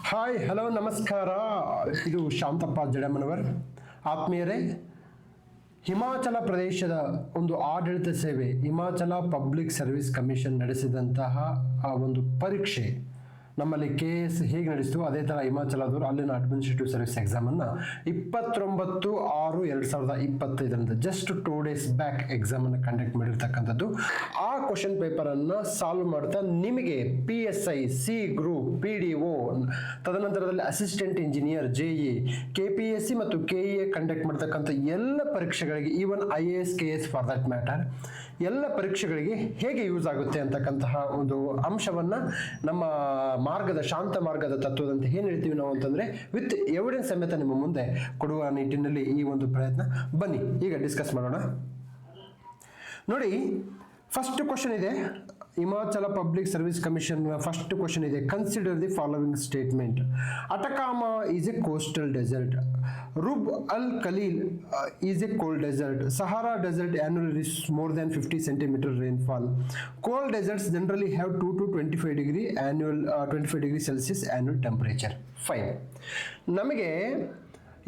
Hi hello ನಮಸ್ಕಾರ. ಇದು ಶಾಂತಪ್ಪ ಜಡಮನವರ್. ಆತ್ಮೀಯರೇ, ಹಿಮಾಚಲ ಪ್ರದೇಶದ ಒಂದು ಆಡಳಿತ ಸೇವೆ ಹಿಮಾಚಲ ಪಬ್ಲಿಕ್ ಸರ್ವಿಸ್ ಕಮಿಷನ್ ನಡೆಸಿದಂತಹ ಆ ಒಂದು ಪರೀಕ್ಷೆ ನಮ್ಮಲ್ಲಿ KS ಹೇಗೆ ನಡೆಸಿತು ಅದೇ ಥರ ಹಿಮಾಚಲದವರು ಅಲ್ಲಿನ ಅಡ್ಮಿನಿಸ್ಟ್ರೇಟಿವ್ ಸರ್ವಿಸ್ ಎಕ್ಸಾಮನ್ನು 29/6/2025 ಜಸ್ಟ್ 2 days ಬ್ಯಾಕ್ ಎಕ್ಸಾಮನ್ನು ಕಂಡಕ್ಟ್ ಮಾಡಿರ್ತಕ್ಕಂಥದ್ದು. ಆ ಕ್ವಶನ್ ಪೇಪರನ್ನು ಸಾಲ್ವ್ ಮಾಡ್ತಾ ನಿಮಗೆ PSI, C ಗ್ರೂಪ್, PDO, ತದನಂತರದಲ್ಲಿ ಅಸಿಸ್ಟೆಂಟ್ ಇಂಜಿನಿಯರ್, JE, KPSC ಮತ್ತು KEA ಕಂಡಕ್ಟ್ ಮಾಡ್ತಕ್ಕಂಥ ಎಲ್ಲ ಪರೀಕ್ಷೆಗಳಿಗೆ, even IAS, KS for that matter, ಎಲ್ಲ ಪರೀಕ್ಷೆಗಳಿಗೆ ಹೇಗೆ ಯೂಸ್ ಆಗುತ್ತೆ ಅಂತಕ್ಕಂತಹ ಒಂದು ಅಂಶವನ್ನು ನಮ್ಮ ಶಾಂತ ಮಾರ್ಗದ ತತ್ವದಂತೆ ಏನ್ ಹೇಳ್ತೀವಿ ನಾವು ಅಂತಂದ್ರೆ ವಿತ್ ಎವಿಡೆನ್ಸ್ ಸಮೇತ ನಿಮ್ಮ ಮುಂದೆ ಕೊಡುವ ನಿಟ್ಟಿನಲ್ಲಿ ಈ ಒಂದು ಪ್ರಯತ್ನ. ಬನ್ನಿ ಈಗ ಡಿಸ್ಕಸ್ ಮಾಡೋಣ. ನೋಡಿ, ಫಸ್ಟ್ ಕ್ವಶನ್ ಇದೆ Himachal public service commission. First question ಇದೆ, consider the following statement. Atacama is a coastal desert. Rub al Khali is a cold desert. Sahara desert annually is more than 50 centimeter rainfall. Cold deserts generally have 2 to 25 degree annual 25 degree Celsius annual temperature. Fine. ನಮಗೆ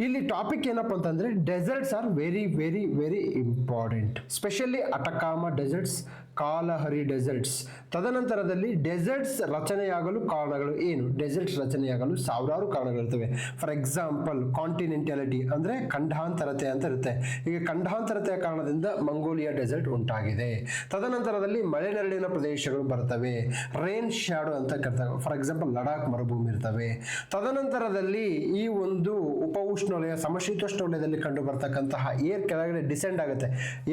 ಇಲ್ಲಿ topic ಏನಪ್ಪ ಅಂತಂದ್ರೆ deserts are very very very important. Specially Atacama deserts, Kalahari deserts. ತದನಂತರದಲ್ಲಿ deserts ರಚನೆಯಾಗಲು ಕಾರಣಗಳು ಏನು? Deserts ರಚನೆಯಾಗಲು ಸಾವಿರಾರು ಕಾರಣಗಳಿರ್ತವೆ. For example, ಕಾಂಟಿನೆಂಟಾಲಿಟಿ ಅಂದ್ರೆ ಖಂಡಾಂತರತೆ ಅಂತ ಇರುತ್ತೆ. ಈಗ ಖಂಡಾಂತರತೆಯ ಕಾರಣದಿಂದ ಮಂಗೋಲಿಯಾ ಡೆಸರ್ಟ್ ಉಂಟಾಗಿದೆ. ತದನಂತರದಲ್ಲಿ ಮಳೆನರಳಿನ ಪ್ರದೇಶಗಳು ಬರ್ತವೆ, ರೇನ್ ಶ್ಯಾಡೋ ಅಂತ ಕರೀತಾರೆ. ಫಾರ್ ಎಕ್ಸಾಂಪಲ್, ಲಡಾಖ್ ಮರುಭೂಮಿ ಇರ್ತವೆ. ತದನಂತರದಲ್ಲಿ ಈ ಒಂದು ಉಪಉಷ್ಣವಲಯ, ಸಮಶೀತೋಷ್ಣ ವಲಯದಲ್ಲಿ ಕಂಡು ಬರ್ತಕ್ಕಂತಹ ಏರ್ ಕೆಳಗಡೆ ಡಿಸೆಂಡ್ ಆಗುತ್ತೆ.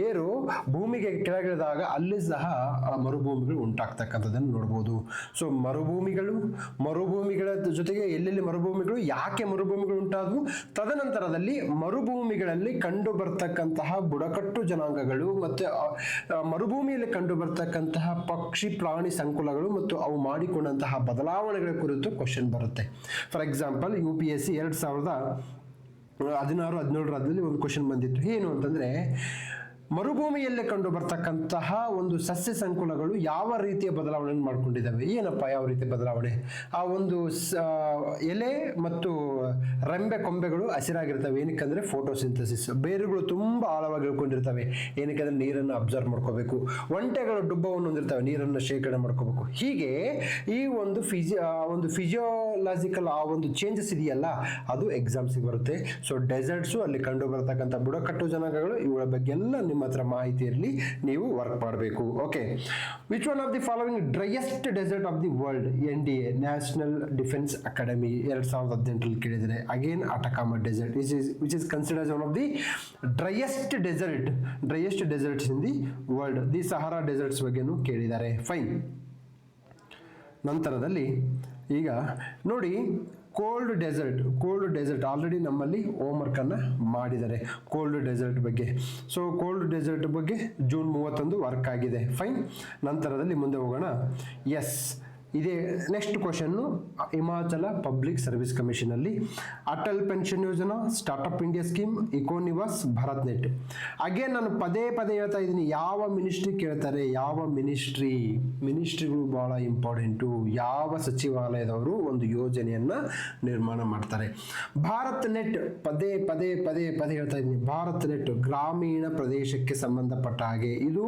ಏರು ಭೂಮಿಗೆ ಕೆಳಗಿಳಿದಾಗ ಅಲ್ಲಿ ಸಹ ಮರುಭೂಮಿಗಳು ಉಂಟಾಗ್ತಕ್ಕಂಥದ್ದನ್ನು ನೋಡ್ಬೋದು. ಸೊ ಮರುಭೂಮಿಗಳ ಜೊತೆಗೆ ಎಲ್ಲೆಲ್ಲಿ ಮರುಭೂಮಿಗಳು, ಯಾಕೆ ಮರುಭೂಮಿಗಳು ಉಂಟಾದವು, ತದನಂತರದಲ್ಲಿ ಮರುಭೂಮಿಗಳಲ್ಲಿ ಕಂಡು ಬರ್ತಕ್ಕಂತಹ ಬುಡಕಟ್ಟು ಜನಾಂಗಗಳು ಮತ್ತು ಮರುಭೂಮಿಯಲ್ಲಿ ಕಂಡು ಬರ್ತಕ್ಕಂತಹ ಪಕ್ಷಿ ಪ್ರಾಣಿ ಸಂಕುಲಗಳು ಮತ್ತು ಅವು ಮಾಡಿಕೊಂಡಂತಹ ಬದಲಾವಣೆಗಳ ಕುರಿತು ಕ್ವಶನ್ ಬರುತ್ತೆ. ಫಾರ್ ಎಕ್ಸಾಂಪಲ್, UPSC 2016-17 ಒಂದು ಕ್ವಶನ್ ಬಂದಿತ್ತು. ಏನು ಅಂತಂದ್ರೆ, ಮರುಭೂಮಿಯಲ್ಲೇ ಕಂಡು ಬರ್ತಕ್ಕಂತಹ ಒಂದು ಸಸ್ಯ ಸಂಕುಲಗಳು ಯಾವ ರೀತಿಯ ಬದಲಾವಣೆಯನ್ನು ಮಾಡ್ಕೊಂಡಿದ್ದಾವೆ. ಏನಪ್ಪ ಯಾವ ರೀತಿಯ ಬದಲಾವಣೆ? ಆ ಒಂದು ಎಲೆ ಮತ್ತು ರೆಂಬೆ ಕೊಂಬೆಗಳು ಹಸಿರಾಗಿರ್ತವೆ. ಏನಕ್ಕಂದ್ರೆ ಫೋಟೋಸಿಂಥಸಿಸ್. ಬೇರುಗಳು ತುಂಬಾ ಆಳವಾಗಿ ಇಳ್ಕೊಂಡಿರ್ತವೆ. ಏನಕ್ಕಂದ್ರೆ ನೀರನ್ನು ಅಬ್ಸರ್ವ್ ಮಾಡ್ಕೋಬೇಕು. ಒಂಟೆಗಳು ಡುಬ್ಬವನ್ನು ಹೊಂದಿರ್ತವೆ, ನೀರನ್ನು ಶೇಖರಣೆ ಮಾಡ್ಕೋಬೇಕು. ಹೀಗೆ ಈ ಒಂದು ಫಿಸಿಯೋಲಾಜಿಕಲ್ ಆ ಒಂದು ಚೇಂಜಸ್ ಇದೆಯಲ್ಲ, ಅದು ಎಕ್ಸಾಮ್ಸಿಗೆ ಬರುತ್ತೆ. ಸೊ ಡೆಸರ್ಟ್ಸು, ಅಲ್ಲಿ ಕಂಡು ಬರ್ತಕ್ಕಂಥ ಬುಡಕಟ್ಟು ಜನಾಂಗಗಳು, ಇವುಗಳ ಬಗ್ಗೆ ಎಲ್ಲ ನಿಮ್ಮ ಹತ್ರ ಮಾಹಿತಿ ಇರಲಿ, ನೀವು ವರ್ಕ್ ಮಾಡಬೇಕು. Okay, which one of the following driest desert of the world? NDA national defence academy 2018 ಕೇಳಿದರೆ. Again Atacama desert which is considered one of the driest deserts in the world. The Sahara deserts ಬಗ್ಗೆನೂ ಕೇಳಿದ್ದಾರೆ. Fine. ನಂತರದಲ್ಲಿ ಈಗ ನೋಡಿ, cold desert already ನಮ್ಮಲ್ಲಿ homework ಅನ್ನ ಮಾಡಿದ್ದಾರೆ cold desert ಬಗ್ಗೆ. ಸೊ ಕೋಲ್ಡ್ ಡೆಸರ್ಟ್ ಬಗ್ಗೆ June 31 ವರ್ಕ್ ಆಗಿದೆ. ಫೈನ್. ನಂತರದಲ್ಲಿ ಮುಂದೆ ಹೋಗೋಣ. ಎಸ್, ಇದೇ next question. Himachal public service commission ಅಲ್ಲಿ Atal pension Yojana, startup India scheme, ಇಕೋನಿವಾಸ್, ಭಾರತ್ ನೆಟ್. ಅಗೇನ್ ನಾನು ಪದೇ ಹೇಳ್ತಾ ಇದ್ದೀನಿ, ಯಾವ ಮಿನಿಸ್ಟ್ರಿ ಕೇಳ್ತಾರೆ, ಯಾವ ಮಿನಿಸ್ಟ್ರಿಗಳು ಬಹಳ ಇಂಪಾರ್ಟೆಂಟು. ಯಾವ ಸಚಿವಾಲಯದವರು ಒಂದು ಯೋಜನೆಯನ್ನ ನಿರ್ಮಾಣ ಮಾಡ್ತಾರೆ. ಭಾರತ್ ನೆಟ್, ಪದೇ ಹೇಳ್ತಾ ಇದ್ದೀನಿ. ಭಾರತ್ ನೆಟ್ ಗ್ರಾಮೀಣ ಪ್ರದೇಶಕ್ಕೆ ಸಂಬಂಧಪಟ್ಟ ಹಾಗೆ ಇದು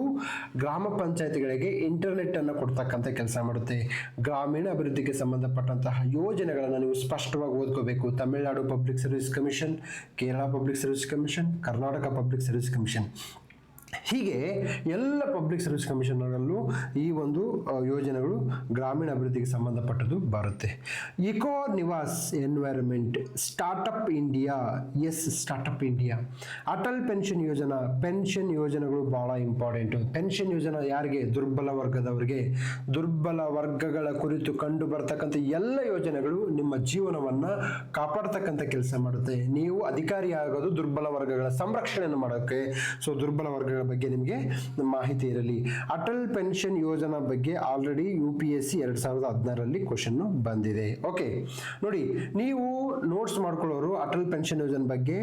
ಗ್ರಾಮ ಪಂಚಾಯತಿಗಳಿಗೆ ಇಂಟರ್ನೆಟ್ ಅನ್ನು ಕೊಡ್ತಕ್ಕಂಥ ಕೆಲಸ ಮಾಡುತ್ತೆ. ಗ್ರಾಮೀಣ ಅಭಿವೃದ್ಧಿಗೆ ಸಂಬಂಧಪಟ್ಟಂತಹ ಯೋಜನೆಗಳನ್ನು ನೀವು ಸ್ಪಷ್ಟವಾಗಿ ಓದ್ಕೋಬೇಕು. Tamil Nadu public service commission, Kerala public service commission, Karnataka public service commission, ಹೀಗೆ ಎಲ್ಲ ಪಬ್ಲಿಕ್ ಸರ್ವಿಸ್ ಕಮಿಷನರಲ್ಲೂ ಈ ಒಂದು ಯೋಜನೆಗಳು ಗ್ರಾಮೀಣ ಅಭಿವೃದ್ಧಿಗೆ ಸಂಬಂಧಪಟ್ಟದ್ದು ಬರುತ್ತೆ. Eco Niwas environment, startup India, startup India, Atal pension Yojana. Pension ಯೋಜನೆಗಳು ಬಹಳ ಇಂಪಾರ್ಟೆಂಟ್. ಪೆನ್ಷನ್ ಯೋಜನಾ ಯಾರಿಗೆ? ದುರ್ಬಲ ವರ್ಗದವರಿಗೆ. ದುರ್ಬಲ ವರ್ಗಗಳ ಕುರಿತು ಕಂಡು ಬರ್ತಕ್ಕಂಥ ಎಲ್ಲ ಯೋಜನೆಗಳು ನಿಮ್ಮ ಜೀವನವನ್ನ ಕಾಪಾಡ್ತಕ್ಕಂಥ ಕೆಲಸ ಮಾಡುತ್ತೆ. ನೀವು ಅಧಿಕಾರಿ ಆಗೋದು ದುರ್ಬಲ ವರ್ಗಗಳ ಸಂರಕ್ಷಣೆಯನ್ನು ಮಾಡೋಕ್ಕೆ. ಸೊ ದುರ್ಬಲ ವರ್ಗಗಳ ಬಗ್ಗೆ ನಿಮಗೆ ಮಾಹಿತಿ ಇರಲಿ. ಅಟಲ್ ಪೆನ್ಷನ್ ಯೋಜನಾ ಬಗ್ಗೆ ಆಲ್ರೆಡಿ UPSC 2016 ಕ್ವಶನ್ ಬಂದಿದೆ. ಓಕೆ, ನೋಡಿ, ನೀವು ನೋಟ್ಸ್ ಮಾಡ್ಕೊಳ್ಳೋರು ಅಟಲ್ ಪೆನ್ಷನ್ ಯೋಜನೆ ಬಗ್ಗೆ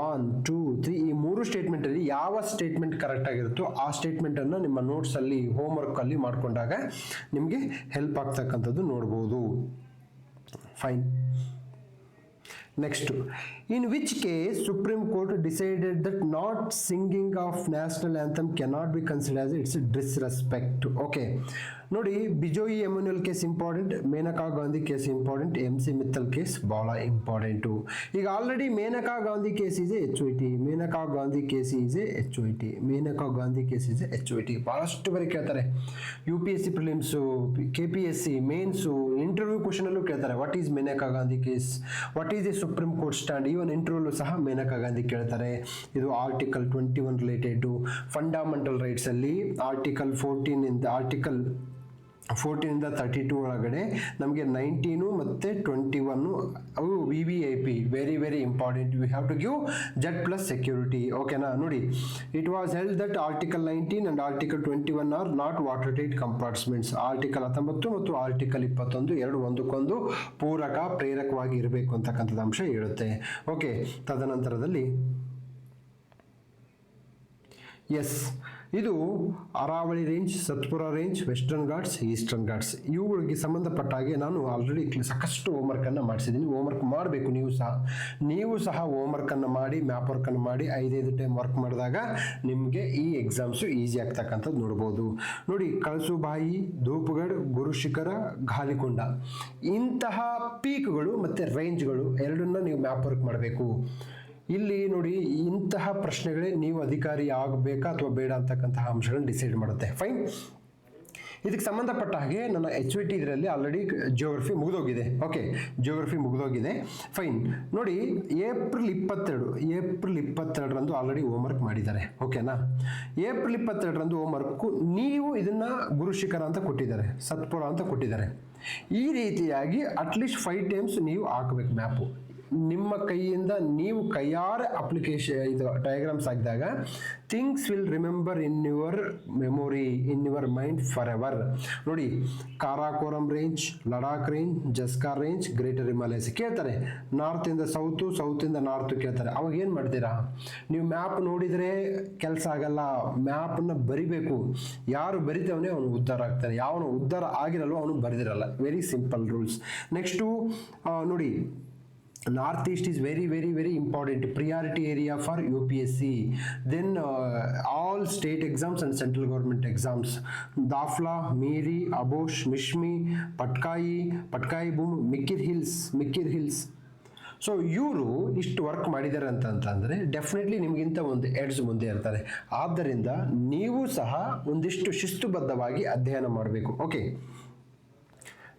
1, 2, 3 ಈ 3 ಸ್ಟೇಟ್ಮೆಂಟ್ ಅಲ್ಲಿ ಯಾವ ಸ್ಟೇಟ್ಮೆಂಟ್ ಕರೆಕ್ಟ್ ಆಗಿರುತ್ತೋ ಆ ಸ್ಟೇಟ್ಮೆಂಟ್ ಅನ್ನ ನಿಮ್ಮ ನೋಟ್ಸ್ ಅಲ್ಲಿ ಹೋಮ್ ವರ್ಕ್ ಅಲ್ಲಿ ಮಾಡ್ಕೊಂಡಾಗ ನಿಮಗೆ ಹೆಲ್ಪ್ ಆಗ್ತಕ್ಕಂಥದ್ದು ನೋಡಬಹುದು. Fine. Next, in which case Supreme Court decided that not singing of national anthem cannot be considered as it's a disrespect. Okay, ನೋಡಿ Bijoe Emmanuel case important, Maneka Gandhi case important, MC Mittal case ಬಹಳ important. ಈಗ already Maneka Gandhi case ಇದೆ HOT, Maneka Gandhi case ಇದೆ HOT, Maneka Gandhi case ಇದೆ HOT. ಬಹಳಷ್ಟು ಬಾರಿ ಕೇಳ್ತಾರೆ. UPSC prelims, KPSC mains, interview question ಅಲ್ಲೂ ಕೇಳ್ತಾರೆ what is Maneka Gandhi case, what is the supreme court stand. Even interview ಸಹ ಮೇನಕಾ ಗಾಂಧಿ ಕೇಳ್ತಾರೆ. ಇದು ಆರ್ಟಿಕಲ್ 21 ರಿಲೇಟೆಡ್ ಫಂಡಮೆಂಟಲ್ ರೈಟ್ಸ್ ಅಲ್ಲಿ ಆರ್ಟಿಕಲ್ 14 ಇಂದ 32 ಒಳಗಡೆ ನಮಗೆ 19 ಮತ್ತು 21 ಅವು VVIP very very important. We have to give Z plus security. ಓಕೆನಾ, ನೋಡಿ it was held that article 19 and article 21 are not water tight compartments. Article 19 ಮತ್ತು ಆರ್ಟಿಕಲ್ 21 ಎರಡು ಒಂದಕ್ಕೊಂದು ಪೂರಕ ಪ್ರೇರಕವಾಗಿ ಇರಬೇಕು ಅಂತಕ್ಕಂಥದ್ದು ಅಂಶ ಹೇಳುತ್ತೆ. ಓಕೆ, ತದನಂತರದಲ್ಲಿ ಎಸ್, ಇದು Aravalli range, Satpura range, Western Ghats, Eastern Ghats ಇವುಗಳಿಗೆ ಸಂಬಂಧಪಟ್ಟ ಹಾಗೆ ನಾನು ಆಲ್ರೆಡಿ ಸಾಕಷ್ಟು ಹೋಮ್ವರ್ಕನ್ನು ಮಾಡಿಸಿದ್ದೀನಿ. ಹೋಮ್ವರ್ಕ್ ಮಾಡಬೇಕು ನೀವು ಸಹ ಹೋಮ್ವರ್ಕನ್ನು ಮಾಡಿ, ಮ್ಯಾಪ್ ವರ್ಕನ್ನು ಮಾಡಿ 5 ಟೈಮ್ ವರ್ಕ್ ಮಾಡಿದಾಗ ನಿಮಗೆ ಈ ಎಕ್ಸಾಮ್ಸು ಈಸಿ ಆಗ್ತಕ್ಕಂಥದ್ದು ನೋಡ್ಬೋದು. ನೋಡಿ, ಕಳಸುಬಾಯಿ, ಧೂಪಗಢ್, ಗುರುಶಿಖರ, ಘಾಲಿಕೊಂಡ ಇಂತಹ ಪೀಕ್ಗಳು ಮತ್ತು ರೇಂಜ್ಗಳು ಎರಡನ್ನ ನೀವು ಮ್ಯಾಪ್ ವರ್ಕ್ ಮಾಡಬೇಕು. ಇಲ್ಲಿ ನೋಡಿ, ಇಂತಹ ಪ್ರಶ್ನೆಗಳೇ ನೀವು ಅಧಿಕಾರಿ ಆಗಬೇಕಾ ಅಥವಾ ಬೇಡ ಅಂತಕ್ಕಂತಹ ಅಂಶಗಳನ್ನು ಡಿಸೈಡ್ ಮಾಡುತ್ತೆ. ಫೈನ್. ಇದಕ್ಕೆ ಸಂಬಂಧಪಟ್ಟ ಹಾಗೆ ನನ್ನ HOT ಇದರಲ್ಲಿ ಆಲ್ರೆಡಿ ಜಿಯೋಗ್ರಫಿ ಮುಗಿದೋಗಿದೆ. ಓಕೆ, ಜಿಯೋಗ್ರಫಿ ಮುಗಿದೋಗಿದೆ. ಫೈನ್. ನೋಡಿ, ಏಪ್ರಿಲ್ 22ರಂದು ಆಲ್ರೆಡಿ ಹೋಮ್ವರ್ಕ್ ಮಾಡಿದ್ದಾರೆ. ಓಕೆನಾ, ಏಪ್ರಿಲ್ 22ರಂದು ಹೋಮ್ವರ್ಕು ನೀವು ಇದನ್ನ ಗುರುಶಿಖರ ಅಂತ ಕೊಟ್ಟಿದ್ದಾರೆ, ಸತ್ಪುರ ಅಂತ ಕೊಟ್ಟಿದ್ದಾರೆ. ಈ ರೀತಿಯಾಗಿ ಅಟ್ಲೀಸ್ಟ್ 5 ಟೈಮ್ಸ್ ನೀವು ಹಾಕಬೇಕು ಮ್ಯಾಪು. ನಿಮ್ಮ ಕೈಯಿಂದ ನೀವು ಕೈಯಾರೆ ಅಪ್ಲಿಕೇಶನ್ ಇದು ಡಯಾಗ್ರಾಮ್ಸ್ ಹಾಕಿದಾಗ things will remember in your memory, in your mind forever. ನೋಡಿ, Karakoram range, Ladakh range, Zanskar range, greater Himalayas ಕೇಳ್ತಾರೆ. ನಾರ್ತಿಂದ ಸೌತು, ಸೌತಿಂದ ನಾರ್ತು ಕೇಳ್ತಾರೆ. ಅವಾಗ ಏನು ಮಾಡ್ತೀರಾ ನೀವು? ಮ್ಯಾಪ್ ನೋಡಿದರೆ ಕೆಲಸ ಆಗಲ್ಲ, ಮ್ಯಾಪನ್ನು ಬರಿಬೇಕು. ಯಾರು ಬರಿತವನೇ ಅವನು ಉದ್ಧಾರ ಆಗ್ತಾನೆ, ಯಾವನು ಉದ್ಧಾರ ಆಗಿರಲ್ವೋ ಅವನು ಬರೆದಿರಲ್ಲ. Very simple rules. ನೆಕ್ಸ್ಟು ನೋಡಿ, North East is very very very important, priority area for UPSC. Then all state exams and central government exams, Dafla, Miri, Abosh, Mishmi, Patkai Boom, Mikir Hills. So ಇವರು ಇಷ್ಟು work ಮಾಡಿದ್ದಾರೆ ಅಂತಂದರೆ definitely ನಿಮಗಿಂತ ಒಂದು edge ಮುಂದೆ ಇರ್ತಾರೆ. ಆದ್ದರಿಂದ ನೀವು ಸಹ ಒಂದಿಷ್ಟು ಶಿಸ್ತುಬದ್ಧವಾಗಿ ಅಧ್ಯಯನ ಮಾಡಬೇಕು. ಓಕೆ,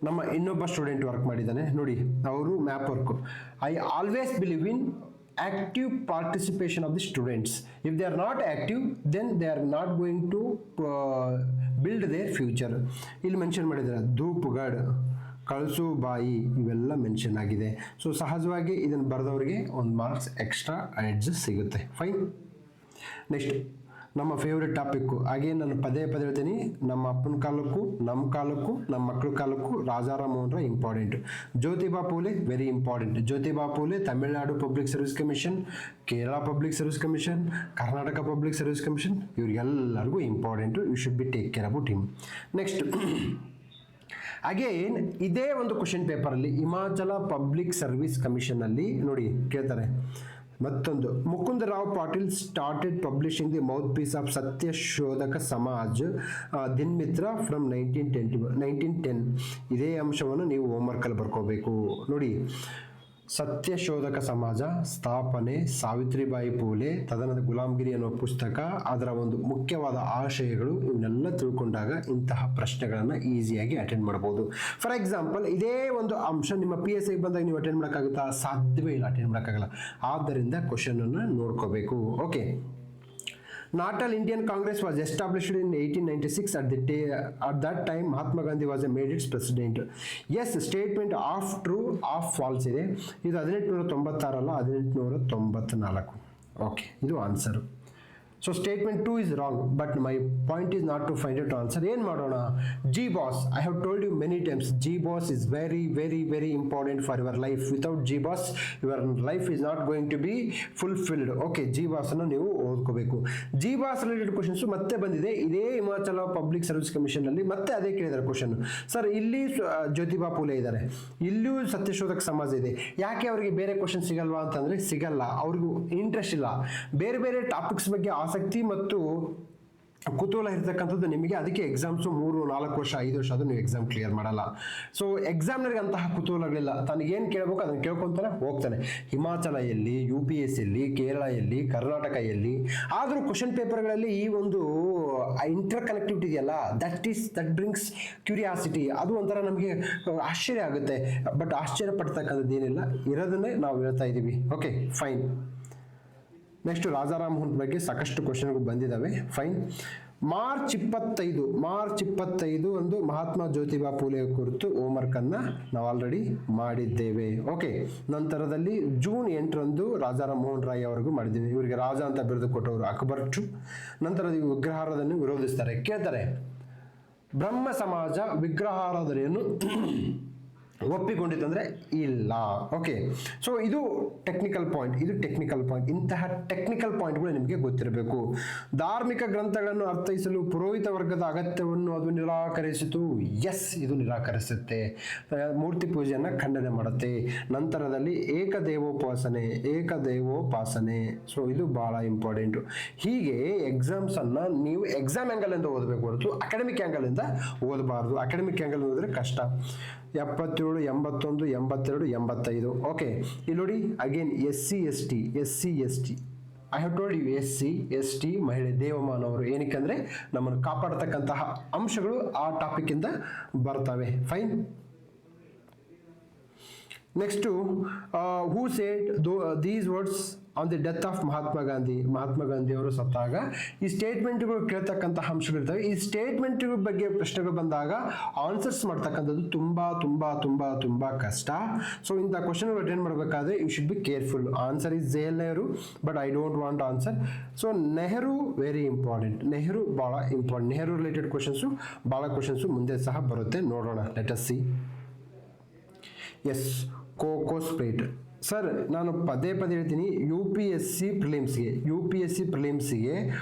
ನಮ್ಮ ಇನ್ನೊಬ್ಬ ಸ್ಟೂಡೆಂಟ್ ವರ್ಕ್ ಮಾಡಿದ್ದಾನೆ ನೋಡಿ, ಅವರು map work. I always believe in active participation of the students. If they are not active then they are not going to build their future. ಇಲ್ಲಿ ಮೆನ್ಷನ್ ಮಾಡಿದ್ದಾರೆ ಧೂಪಗಢ್, ಕಳಸುಬಾಯಿ ಇವೆಲ್ಲ ಮೆನ್ಷನ್ ಆಗಿದೆ. ಸೊ ಸಹಜವಾಗಿ ಇದನ್ನು ಬರೆದವರಿಗೆ ಒಂದು ಮಾರ್ಕ್ಸ್ ಎಕ್ಸ್ಟ್ರಾ ಎಡ್ಜಸ್ ಸಿಗುತ್ತೆ. Fine. Next ನಮ್ಮ favourite topic, again ನಾನು ಪದೇ ಹೇಳ್ತೀನಿ, ನಮ್ಮ ಅಪ್ಪನ ಕಾಲಕ್ಕೂ ನಮ್ಮ ಕಾಲಕ್ಕೂ ನಮ್ಮ ಮಕ್ಕಳ ಕಾಲಕ್ಕೂ Rajaram Mohan Roy important. Jyotiba Phule very important. Jyotiba Phule Tamil Nadu public service commission, Kerala public service commission, Karnataka public service commission ಇವ್ರಿಗೆಲ್ಲರಿಗೂ important. You should be take care about him. Next again ಇದೇ ಒಂದು ಕ್ವಶನ್ ಪೇಪರಲ್ಲಿ ಹಿಮಾಚಲ ಪಬ್ಲಿಕ್ ಸರ್ವಿಸ್ ಕಮಿಷನಲ್ಲಿ ನೋಡಿ ಕೇಳ್ತಾರೆ. ಮತ್ತೊಂದು, Mukundrao Patil started publishing the mouthpiece of Satyashodhak Samaj Dinmitra from 1910. ಇದೇ ಅಂಶವನ್ನು ನೀವು ಹೋಮ್ವರ್ಕಲ್ಲಿ ಬರ್ಕೋಬೇಕು. ನೋಡಿ, ಸತ್ಯಶೋಧಕ ಸಮಾಜ ಸ್ಥಾಪನೆ, ಸಾವಿತ್ರಿಬಾಯಿ ಫೂಲೆ, ತದನಂತರ ಗುಲಾಮಗಿರಿ ಅನ್ನೋ ಪುಸ್ತಕ, ಅದರ ಒಂದು ಮುಖ್ಯವಾದ ಆಶಯಗಳು ಇವನ್ನೆಲ್ಲ ತಿಳ್ಕೊಂಡಾಗ ಇಂತಹ ಪ್ರಶ್ನೆಗಳನ್ನು ಈಸಿಯಾಗಿ ಅಟೆಂಡ್ ಮಾಡ್ಬೋದು. ಫಾರ್ ಎಕ್ಸಾಂಪಲ್, ಇದೇ ಒಂದು ಅಂಶ ನಿಮ್ಮ PSI ಬಂದಾಗ ನೀವು ಅಟೆಂಡ್ ಮಾಡೋಕ್ಕಾಗುತ್ತಾ? ಸಾಧ್ಯವೇ ಇಲ್ಲ, ಅಟೆಂಡ್ ಮಾಡೋಕ್ಕಾಗಲ್ಲ. ಆದ್ದರಿಂದ ಕ್ವಶನ್ ಅನ್ನು ನೋಡ್ಕೋಬೇಕು. Okay, Natal Indian Congress was established in 1896. At that time, Mahatma Gandhi was made its president. Yes, statement half true, half false ಇದೆ. ಇದು 1896 ಅಲ್ಲ, 1894. ಓಕೆ, ಇದು answer. So statement 2 is wrong, but my point is not to find it answer. ಏನು ಮಾಡೋಣ? G boss, I have told you many times, G boss is very very very important for your life. Without G boss your life is not going to be fulfilled. Okay, G boss ಅನ್ನು ನೀವು ಓದ್ಕೋಬೇಕು. G boss related questions ಮತ್ತೆ ಬಂದಿದೆ ಇದೇ Himachal public service commission ಅಲ್ಲಿ. ಮತ್ತೆ ಅದೇ ಕೇಳಿದ್ದಾರೆ ಕ್ವಶನ್. ಸರ್, ಇಲ್ಲಿ ಜ್ಯೋತಿಬಾ ಫುಲೆ ಇದ್ದಾರೆ, ಇಲ್ಲಿಯೂ ಸತ್ಯಶೋಧಕ ಸಮಾಜ ಇದೆ, ಯಾಕೆ ಅವರಿಗೆ ಬೇರೆ ಕ್ವಶನ್ ಸಿಗಲ್ವಾ ಅಂತಂದ್ರೆ ಸಿಗಲ್ಲ, ಅವ್ರಿಗೂ ಇಂಟ್ರೆಸ್ಟ್ ಇಲ್ಲ. ಬೇರೆ ಬೇರೆ ಟಾಪಿಕ್ಸ್ ಬಗ್ಗೆ ಆಸಕ್ತಿ ಮತ್ತು ಕುತೂಹಲ ಇರ್ತಕ್ಕಂಥದ್ದು ನಿಮಗೆ. ಅದಕ್ಕೆ ಎಕ್ಸಾಮ್ಸು 3, 4 ವರ್ಷ, 5 ವರ್ಷ ಅದು ನೀವು ಎಕ್ಸಾಮ್ ಕ್ಲಿಯರ್ ಮಾಡಲ್ಲ. ಸೊ ಎಕ್ಸಾಮ್ನರಿಗೆ ಅಂತಹ ಕುತೂಹಲಗಳಿಲ್ಲ, ತನಗೇನು ಕೇಳಬೇಕು ಅದನ್ನು ಕೇಳ್ಕೊತಾನೆ ಹೋಗ್ತಾನೆ. ಹಿಮಾಚಲ ಎಲ್ಲಿ, UPS ಎಲ್ಲಿ, ಕೇರಳ ಎಲ್ಲಿ, ಕರ್ನಾಟಕ ಎಲ್ಲಿ, ಆದರೂ ಕ್ವಶನ್ ಪೇಪರ್ಗಳಲ್ಲಿ ಈ ಒಂದು ಇಂಟರ್ ಕನೆಕ್ಟಿವಿಟಿ ಇದೆಯಲ್ಲ, ದಟ್ ಬ್ರಿಂಗ್ಸ್ ಕ್ಯೂರಿಯಾಸಿಟಿ. ಅದು ಒಂಥರ ನಮಗೆ ಆಶ್ಚರ್ಯ ಆಗುತ್ತೆ. ಬಟ್ ಆಶ್ಚರ್ಯ ಪಡ್ತಕ್ಕಂಥದ್ದು ಏನಿಲ್ಲ, ಇರೋದನ್ನೇ ನಾವು ಹೇಳ್ತಾ ಇದ್ದೀವಿ. Okay, fine. ನೆಕ್ಸ್ಟ್ ರಾಜಾರಾಮ್ ಹುಂಟ್ ಬಗ್ಗೆ ಸಾಕಷ್ಟು ಕ್ವಶನ್ಗಳು ಬಂದಿದ್ದಾವೆ. ಫೈನ್. ಮಾರ್ಚ್ 25 ಒಂದು ಮಹಾತ್ಮ ಜ್ಯೋತಿಬಾ ಫುಲೆ ಕುರಿತು ಹೋಮ್ವರ್ಕ್ ಅನ್ನ ನಾವು ಆಲ್ರೆಡಿ ಮಾಡಿದ್ದೇವೆ. ಓಕೆ, ನಂತರದಲ್ಲಿ ಜೂನ್ 8 ರಾಜಾರಾಮ್ ಮೋಹನ್ ರಾಯ್ ಅವರಿಗೂ ಮಾಡಿದ್ದೇವೆ. ಇವರಿಗೆ ರಾಜ ಅಂತ ಬಿರುದು ಕೊಟ್ಟವರು ಅಕ್ಬರ್ ಟು. ನಂತರ ವಿಗ್ರಹಾರಾಧನೆ ವಿರೋಧಿಸ್ತಾರೆ. ಕೇಳ್ತಾರೆ, ಬ್ರಹ್ಮ ಸಮಾಜ ವಿಗ್ರಹಾರಾಧನೆಯನ್ನು ಒಪ್ಪಿಕೊಂಡಿತ್ತಂದ್ರೆ ಇಲ್ಲ. ಓಕೆ, ಸೊ ಇದು ಟೆಕ್ನಿಕಲ್ ಪಾಯಿಂಟ್. ಇಂತಹ ಟೆಕ್ನಿಕಲ್ ಪಾಯಿಂಟ್ಗಳು ನಿಮಗೆ ಗೊತ್ತಿರಬೇಕು. ಧಾರ್ಮಿಕ ಗ್ರಂಥಗಳನ್ನು ಅರ್ಥೈಸಲು ಪುರೋಹಿತ ವರ್ಗದ ಅಗತ್ಯವನ್ನು ಅದು ನಿರಾಕರಿಸಿತು. ಎಸ್, ಇದು ನಿರಾಕರಿಸುತ್ತೆ. ಮೂರ್ತಿ ಪೂಜೆಯನ್ನು ಖಂಡನೆ ಮಾಡುತ್ತೆ. ನಂತರದಲ್ಲಿ ಏಕದೇವೋಪಾಸನೆ. ಸೊ ಇದು ಬಹಳ ಇಂಪಾರ್ಟೆಂಟು. ಹೀಗೆ ಎಕ್ಸಾಮ್ಸ್ ಅನ್ನ ನೀವು ಎಕ್ಸಾಮ್ ಆ್ಯಂಗಲ್ ಇಂದ ಓದಬೇಕು ಹೊರತು ಅಕಾಡೆಮಿಕ್ ಆ್ಯಂಗಲ್ ಇಂದ ಓದಬಾರ್ದು. ಅಕಾಡೆಮಿಕ್ ಆ್ಯಂಗಲ್ ಓದಿದ್ರೆ ಕಷ್ಟ. 77, 81, 82, 85. ಓಕೆ, ಇಲ್ಲಿ ನೋಡಿ again SC ST. I have told you SC ST ಮಹಿಳೆ ದೇವಮಾನವರು. ಏನಕ್ಕೆ ಅಂದರೆ ನಮ್ಮನ್ನು ಕಾಪಾಡತಕ್ಕಂತಹ ಅಂಶಗಳು ಆ ಟಾಪಿಕ್ ಇಂದ ಬರ್ತವೆ. Fine. Next, who said these words on the death of Mahatma Gandhi ಅವರು ಸತ್ತಾಗ ಈ ಸ್ಟೇಟ್ಮೆಂಟ್ಗಳು ಕೇಳ್ತಕ್ಕಂತಹ ಅಂಶಗಳಿರ್ತವೆ. ಈ ಸ್ಟೇಟ್ಮೆಂಟ್ಗಳ ಬಗ್ಗೆ ಪ್ರಶ್ನೆಗಳು ಬಂದಾಗ ಆನ್ಸರ್ಸ್ ಮಾಡ್ತಕ್ಕಂಥದ್ದು ತುಂಬ ಕಷ್ಟ. ಸೊ ಇಂಥ ಕ್ವಶನ್ಗಳು ಅಟೆಂಡ್ ಮಾಡಬೇಕಾದ್ರೆ you should be careful. Answer is jail Nehru, but I don't want answer. So Nehru very important. Nehru ಭಾಳ ಇಂಪಾರ್ಟೆಂಟ್. ನೆಹರು ರಿಲೇಟೆಡ್ ಕ್ವಶನ್ಸು ಭಾಳ ಕ್ವಶನ್ಸು ಮುಂದೆ ಸಹ ಬರುತ್ತೆ, ನೋಡೋಣ. Let us see. Yes, Cocos plate. Sir, ನಾನು ಪದೇ ಹೇಳ್ತೀನಿ, UPSC ಪ್ರಿಲಿಮ್ಸ್ಗೆ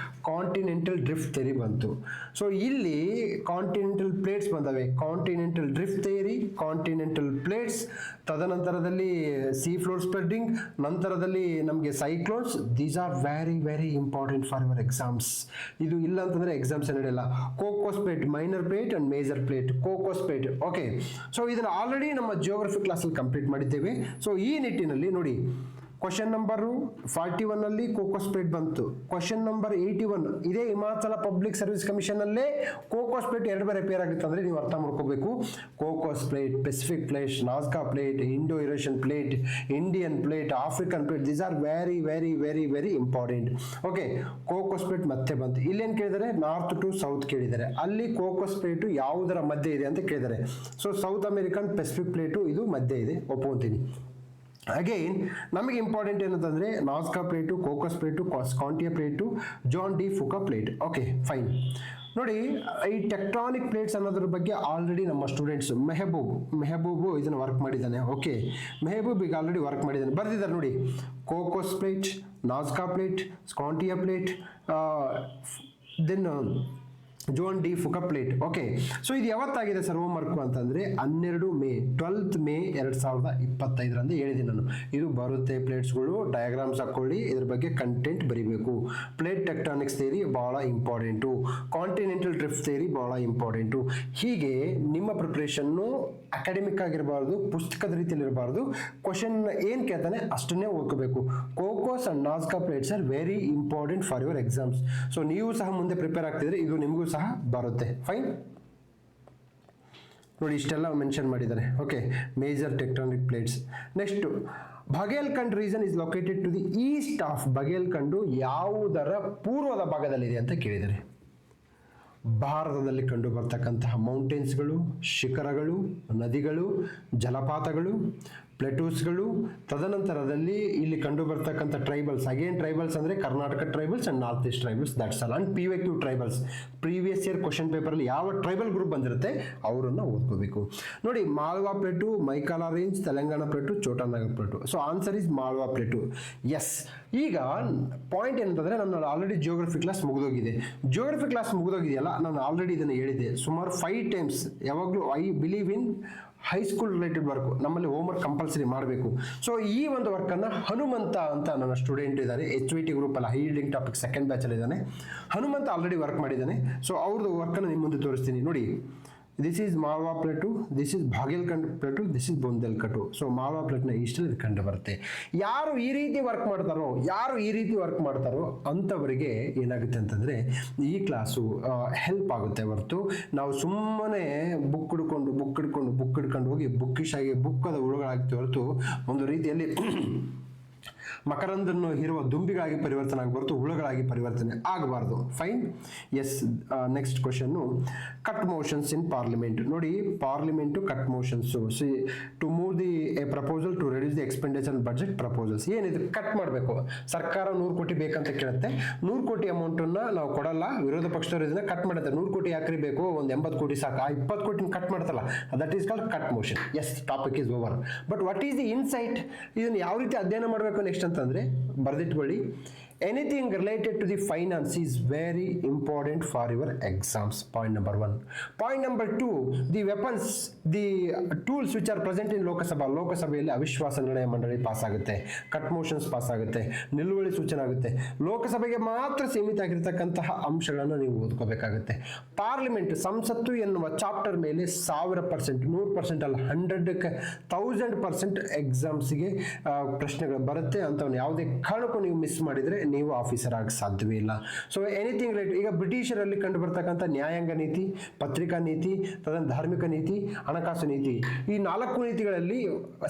ಕಾಂಟಿನೆಂಟಲ್ ಡ್ರಿಫ್ಟ್ ಥಿಯರಿ ಬಂತು. ಸೊ ಇಲ್ಲಿ ಕಾಂಟಿನೆಂಟಲ್ ಪ್ಲೇಟ್ಸ್ ಬಂದವೆ. Continental drift theory, continental plates, ತದನಂತರದಲ್ಲಿ ಸೀ ಫ್ಲೋರ್ ಸ್ಪ್ರೆಡ್ಡಿಂಗ್, ನಂತರದಲ್ಲಿ ನಮಗೆ cyclones. These are very very important for your exams. ಇದು ಇಲ್ಲ ಅಂತಂದರೆ ಎಕ್ಸಾಮ್ಸ್ ನಡೆಯಲ್ಲ. Cocos plate, minor plate and major plate. Cocos plate. Okay, so ಇದನ್ನು already ನಮ್ಮ ಜಿಯೋಗ್ರಫಿ ಕ್ಲಾಸಲ್ಲಿ ಕಂಪ್ಲೀಟ್ ಮಾಡಿದ್ದೇವೆ. ಸೊ ಈ ನಿಟ್ಟಿನಲ್ಲಿ ನೋಡಿ, ಕ್ವಶನ್ ನಂಬರ್ 41 ಅಲ್ಲಿ ಕೋಕೋಸ್ ಪ್ಲೇಟ್ ಬಂತು. ಕ್ವಶನ್ ನಂಬರ್ 81 ಇದೇ ಹಿಮಾಚಲ ಪಬ್ಲಿಕ್ ಸರ್ವಿಸ್ ಕಮಿಷನ್ ಅಲ್ಲೇ ಕೋಕೋಸ್ ಪ್ಲೇಟ್ 2 ಬಾರಿ ಅಪೇರ್ ಆಗುತ್ತೆ ಅಂದ್ರೆ ನೀವು ಅರ್ಥ ಮಾಡ್ಕೋಬೇಕು. Cocos plate, Pacific plate, Nazca plate, Indo Eurasian plate, Indian plate, African plate. These are very very very very important. Okay, Cocos plate ಮತ್ತೆ ಬಂತು. ಇಲ್ಲೇನು ಕೇಳಿದರೆ ನಾರ್ತ್ ಟು ಸೌತ್ ಕೇಳಿದ್ದಾರೆ. ಅಲ್ಲಿ ಕೋಕೋಸ್ ಪ್ಲೇಟು ಯಾವುದರ ಮಧ್ಯೆ ಇದೆ ಅಂತ ಕೇಳಿದ್ದಾರೆ. So South American Pacific plate ಇದು ಮಧ್ಯೆ ಇದೆ, ಒಪ್ಕೊಂತೀನಿ. ಅಗೈನ್ ನಮಗೆ ಇಂಪಾರ್ಟೆಂಟ್ ಏನಂತಂದರೆ Nazca plate, Cocos plate, Scotia plate, Juan de Fuca plate. Okay, fine. ನೋಡಿ, ಈ ಟೆಕ್ಟಾನಿಕ್ ಪ್ಲೇಟ್ಸ್ ಅನ್ನೋದ್ರ ಬಗ್ಗೆ ಆಲ್ರೆಡಿ ನಮ್ಮ ಸ್ಟೂಡೆಂಟ್ಸ್ ಮೆಹಬೂಬು ಇದನ್ನು ವರ್ಕ್ ಮಾಡಿದ್ದಾನೆ. ಓಕೆ, ಮೆಹಬೂಬ್ ಈಗ ಆಲ್ರೆಡಿ ವರ್ಕ್ ಮಾಡಿದ್ದಾನೆ, ಬರ್ದಿದ್ದಾರೆ ನೋಡಿ. Cocos plate, Nazca plate, Scotia plate, then Juan de Fuca plate. Okay, so ಇದು ಯಾವತ್ತಾಗಿದೆ ಸರ್ ಹೋಮ್ವರ್ಕ್ ಅಂತಂದರೆ 12 ಮೇ 2025 ಅಂತ ಹೇಳಿದ್ದೀನಿ ನಾನು. ಇದು ಬರುತ್ತೆ ಪ್ಲೇಟ್ಸ್ಗಳು, ಡಯಾಗ್ರಾಮ್ಸ್ ಹಾಕ್ಕೊಳ್ಳಿ, ಇದ್ರ ಬಗ್ಗೆ ಕಂಟೆಂಟ್ ಬರೀಬೇಕು. ಪ್ಲೇಟ್ ಟೆಕ್ಟಾನಿಕ್ಸ್ ಥಿಯರಿ ಭಾಳ ಇಂಪಾರ್ಟೆಂಟು, ಕಾಂಟಿನೆಂಟಲ್ ಡ್ರಿಫ್ಟ್ ಥಿಯರಿ ಭಾಳ ಇಂಪಾರ್ಟೆಂಟು. ಹೀಗೆ ನಿಮ್ಮ ಪ್ರಿಪ್ರೇಷನ್ನು ಅಕಾಡೆಮಿಕ್ ಆಗಿರಬಾರ್ದು, ಪುಸ್ತಕದ ರೀತಿಯಲ್ಲಿ ಇರಬಾರ್ದು. ಕ್ವಶನ್ ಏನು ಕೇಳ್ತಾನೆ ಅಷ್ಟನ್ನೇ ಓದ್ಕೋಬೇಕು. Cocos and Nazca plates are very important for your exams. So ನೀವು ಸಹ ಮುಂದೆ ಪ್ರಿಪೇರ್ ಆಗ್ತಿದ್ರೆ ಇದು ನಿಮಗೂ ಸಹ ಬರುತ್ತೆ. ಫೈನ್. ನೋಡಿ, ಇಷ್ಟೆಲ್ಲ ಮೆನ್ಷನ್ ಮಾಡಿದ್ದಾರೆ. Okay, major tectonic plates. Next, Baghelkhand region is located to the east of. Baghelkhand ಯಾವುದರ ಪೂರ್ವದ ಭಾಗದಲ್ಲಿದೆ ಅಂತ ಕೇಳಿದ್ದಾರೆ. ಭಾರತದಲ್ಲಿ ಕಂಡು ಬರ್ತಕ್ಕಂತಹ ಮೌಂಟೇನ್ಸ್ಗಳು, ಶಿಖರಗಳು, ನದಿಗಳು, ಜಲಪಾತಗಳು, ಪ್ಲೆಟೂಸ್ಗಳು, ತದನಂತರದಲ್ಲಿ ಇಲ್ಲಿ ಕಂಡು ಬರ್ತಕ್ಕಂಥ ಟ್ರೈಬಲ್ಸ್, ಅಗೇನ್ ಟ್ರೈಬಲ್ಸ್ ಅಂದರೆ Karnataka tribals and north east tribals, that's all. And PYQ tribals, previous year question ಪೇಪರಲ್ಲಿ ಯಾವ ಟ್ರೈಬಲ್ ಗ್ರೂಪ್ ಬಂದಿರುತ್ತೆ ಅವರನ್ನು ಓದ್ಕೋಬೇಕು. ನೋಡಿ, Malwa plateau, Maikala range, Telangana plateau, Chotanagar plateau. So answer is Malwa plateau. Yes. ಈಗ ಪಾಯಿಂಟ್ ಏನಂತಂದರೆ, ನನ್ನ ಆಲ್ರೆಡಿ ಜಿಯೋಗ್ರಫಿ ಕ್ಲಾಸ್ ಮುಗಿದೋಗಿದೆ. ಜಿಯೋಗ್ರಫಿ ಕ್ಲಾಸ್ ಮುಗಿದೋಗಿದೆಯಲ್ಲ, ನಾನು ಆಲ್ರೆಡಿ ಇದನ್ನು ಹೇಳಿದ್ದೆ ಸುಮಾರು 5 times. ಯಾವಾಗಲೂ I believe in high school related work ನಮ್ಮಲ್ಲಿ ಹೋಮ್ವರ್ಕ್ ಕಂಪಲ್ಸರಿ ಮಾಡಬೇಕು. ಸೊ ಈ ಒಂದು ವರ್ಕನ್ನು ಹನುಮಂತ ಅಂತ ನನ್ನ ಸ್ಟೂಡೆಂಟ್ ಇದ್ದಾರೆ, HYT ಗ್ರೂಪಲ್ಲಿ ಹೈ ಯೀಲ್ಡಿಂಗ್ ಟಾಪಿಕ್ ಸೆಕೆಂಡ್ ಬ್ಯಾಚಲ್ಲಿ ಇದ್ದಾನೆ. ಹನುಮಂತ ಆಲ್ರೆಡಿ ವರ್ಕ್ ಮಾಡಿದ್ದಾನೆ. ಸೊ ಅವ್ರದ್ದು ವರ್ಕನ್ನು ನಿಮ್ಮ ಮುಂದೆ ತೋರಿಸ್ತೀನಿ. ನೋಡಿ, this is Malwa plateau, this is Baghelkhand plateau, this is Bundelkhand. So Malwa ಪ್ಲೇಟ್ನ ಇಷ್ಟಲ್ಲಿ ಕಂಡು ಬರುತ್ತೆ. ಯಾರು ಈ ರೀತಿ ವರ್ಕ್ ಮಾಡ್ತಾರೋ ಅಂಥವರಿಗೆ ಏನಾಗುತ್ತೆ ಅಂತಂದರೆ ಈ ಕ್ಲಾಸು ಹೆಲ್ಪ್ ಆಗುತ್ತೆ ಹೊರತು ನಾವು ಸುಮ್ಮನೆ ಬುಕ್ ಹಿಡ್ಕೊಂಡು ಹೋಗಿ ಬುಕ್ಕಿಶಾಗಿ ಬುಕ್ಕದ ಹುಳುಗಳಾಗ್ತೀವಿ ಹೊರತು ಒಂದು ರೀತಿಯಲ್ಲಿ ಮಕರಂದನ್ನು ಹೀರುವ ದುಂಬಿಗಳಾಗಿ ಪರಿವರ್ತನೆ ಆಗಬಾರ್ದು, ಹುಳುಗಳಾಗಿ ಪರಿವರ್ತನೆ ಆಗಬಾರ್ದು. Fine. Yes. Next question, cut motions in parliament. ನೋಡಿ, parliament cut motions. See to move the a proposal to reduce the expenditure budget proposals. ಏನಿದೆ, ಕಟ್ ಮಾಡಬೇಕು. ಸರ್ಕಾರ 100 ಕೋಟಿ ಬೇಕಂತ ಕೇಳುತ್ತೆ. 100 ಕೋಟಿ ಅಮೌಂಟನ್ನು ನಾವು ಕೊಡಲ್ಲ, ವಿರೋಧ ಪಕ್ಷದವರು ಇದನ್ನ ಕಟ್ ಮಾಡುತ್ತೆ. 100 ಕೋಟಿ ಯಾಕ್ರಿ ಬೇಕು, ಒಂದು 80 ಕೋಟಿ ಸಾಕು. ಆ 20 ಕೋಟಿನ ಕಟ್ ಮಾಡ್ತಲ್ಲ, that is called cut motion. Yes, topic is over. But what is the insight? ಇದನ್ನು ಯಾವ ರೀತಿ ಅಧ್ಯಯನ ಮಾಡಬೇಕು ನೆಕ್ಸ್ಟ್ ಅಂತಂದ್ರೆ ಬರೆದಿಟ್ಕೊಳ್ಳಿ. Anything related to the finance is very important for your exams. Point number 1. Point number 2, the weapons, the tools which are present in Lok Sabha. ಲೋಕಸಭೆಯಲ್ಲಿ ಅವಿಶ್ವಾಸ ನಿರ್ಣಯ ಮಂಡಳಿ ಪಾಸ್ ಆಗುತ್ತೆ, ಕಟ್ ಮೋಷನ್ಸ್ ಪಾಸ್ ಆಗುತ್ತೆ, ನಿಲುವಳಿ ಸೂಚನೆ ಆಗುತ್ತೆ. ಲೋಕಸಭೆಗೆ ಮಾತ್ರ ಸೀಮಿತ ಆಗಿರ್ತಕ್ಕಂತಹ ಅಂಶಗಳನ್ನು ನೀವು ಓದ್ಕೋಬೇಕಾಗುತ್ತೆ. ಪಾರ್ಲಿಮೆಂಟ್, ಸಂಸತ್ತು ಎನ್ನುವ ಚಾಪ್ಟರ್ ಮೇಲೆ 1000%, 100% ಅಲ್ಲ, 100,000% ಎಕ್ಸಾಮ್ಸ್ಗೆ ಪ್ರಶ್ನೆಗಳು ಬರುತ್ತೆ. ಅಂಥವ್ನು ಯಾವುದೇ ಕಾರಣಕ್ಕೂ ನೀವು ಮಿಸ್ ಮಾಡಿದರೆ ನೀವು ಆಫೀಸರ್ ಆಗಿ ಸಾಧ್ಯವೇ ಇಲ್ಲ. ಸೊ ಎನಿಥಿಂಗ್ ರಿಲೇಟೆಡ್, ಈಗ ಬ್ರಿಟಿಷರಲ್ಲಿ ಕಂಡು ಬರ್ತಕ್ಕಂಥ ನ್ಯಾಯಾಂಗ ನೀತಿ, ಪತ್ರಿಕಾ ನೀತಿ, ಧಾರ್ಮಿಕ ನೀತಿ, ಹಣಕಾಸು ನೀತಿ, ಈ 4 ನೀತಿಗಳಲ್ಲಿ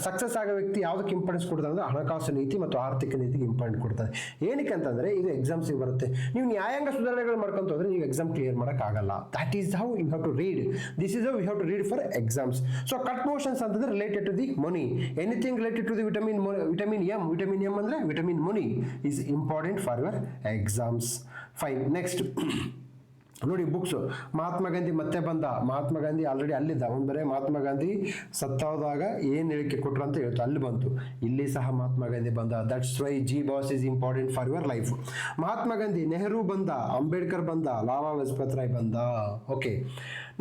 ಸಕ್ಸಸ್ ಆಗೋ ವ್ಯಕ್ತಿ ಯಾವುದಕ್ಕೆ ಇಂಪಾರ್ಟೆನ್ಸ್ ಕೊಡ್ತಾರೆ ಅಂದರೆ ಹಣಕಾಸು ನೀತಿ ಮತ್ತು ಆರ್ಥಿಕ ನೀತಿಗೆ ಇಂಪಾರ್ಟೆಂಟ್ ಕೊಡ್ತಾರೆ. ಏನಕ್ಕೆ ಅಂತಂದರೆ ಇದು ಎಕ್ಸಾಮ್ಸಿಗೆ ಬರುತ್ತೆ. ನೀವು ನ್ಯಾಯಾಂಗ ಸುಧಾರಣೆಗಳು ಮಾಡ್ಕೊಂತ ಹೋದ್ರೆ ನೀವು ಎಕ್ಸಾಮ್ ಕ್ಲಿಯರ್ ಮಾಡೋಕ್ಕಾಗಲ್ಲ. That is how you have to read. This is how you have to read for exams. So cut motions ಅಂತಂದ್ರೆ related to the money. Anything related to the vitamin M ಅಂದರೆ vitamin money is important for your exams. Fine. Next ನೋಡಿ, books. Mahatma Gandhi ಮತ್ತೆ ಬಂದ. Mahatma Gandhi already ಅಲ್ಲಿದ್ದ. ಅವ್ನು ಬರೇ ಮಹಾತ್ಮ ಗಾಂಧಿ ಸತ್ತೋದಾಗ ಏನು ಹೇಳಿಕೆ ಕೊಟ್ಟರು ಅಂತ ಹೇಳ್ತು, ಅಲ್ಲಿ ಬಂತು. ಇಲ್ಲಿ ಸಹ ಮಹಾತ್ಮ ಗಾಂಧಿ ಬಂದ. That's why G boss is important for your life. Mahatma Gandhi, Nehru ಬಂದ, ಅಂಬೇಡ್ಕರ್ ಬಂದ, ಲಾಲಾ ಲಜಪತ್ ರಾಯ್ ಬಂದ. ಓಕೆ,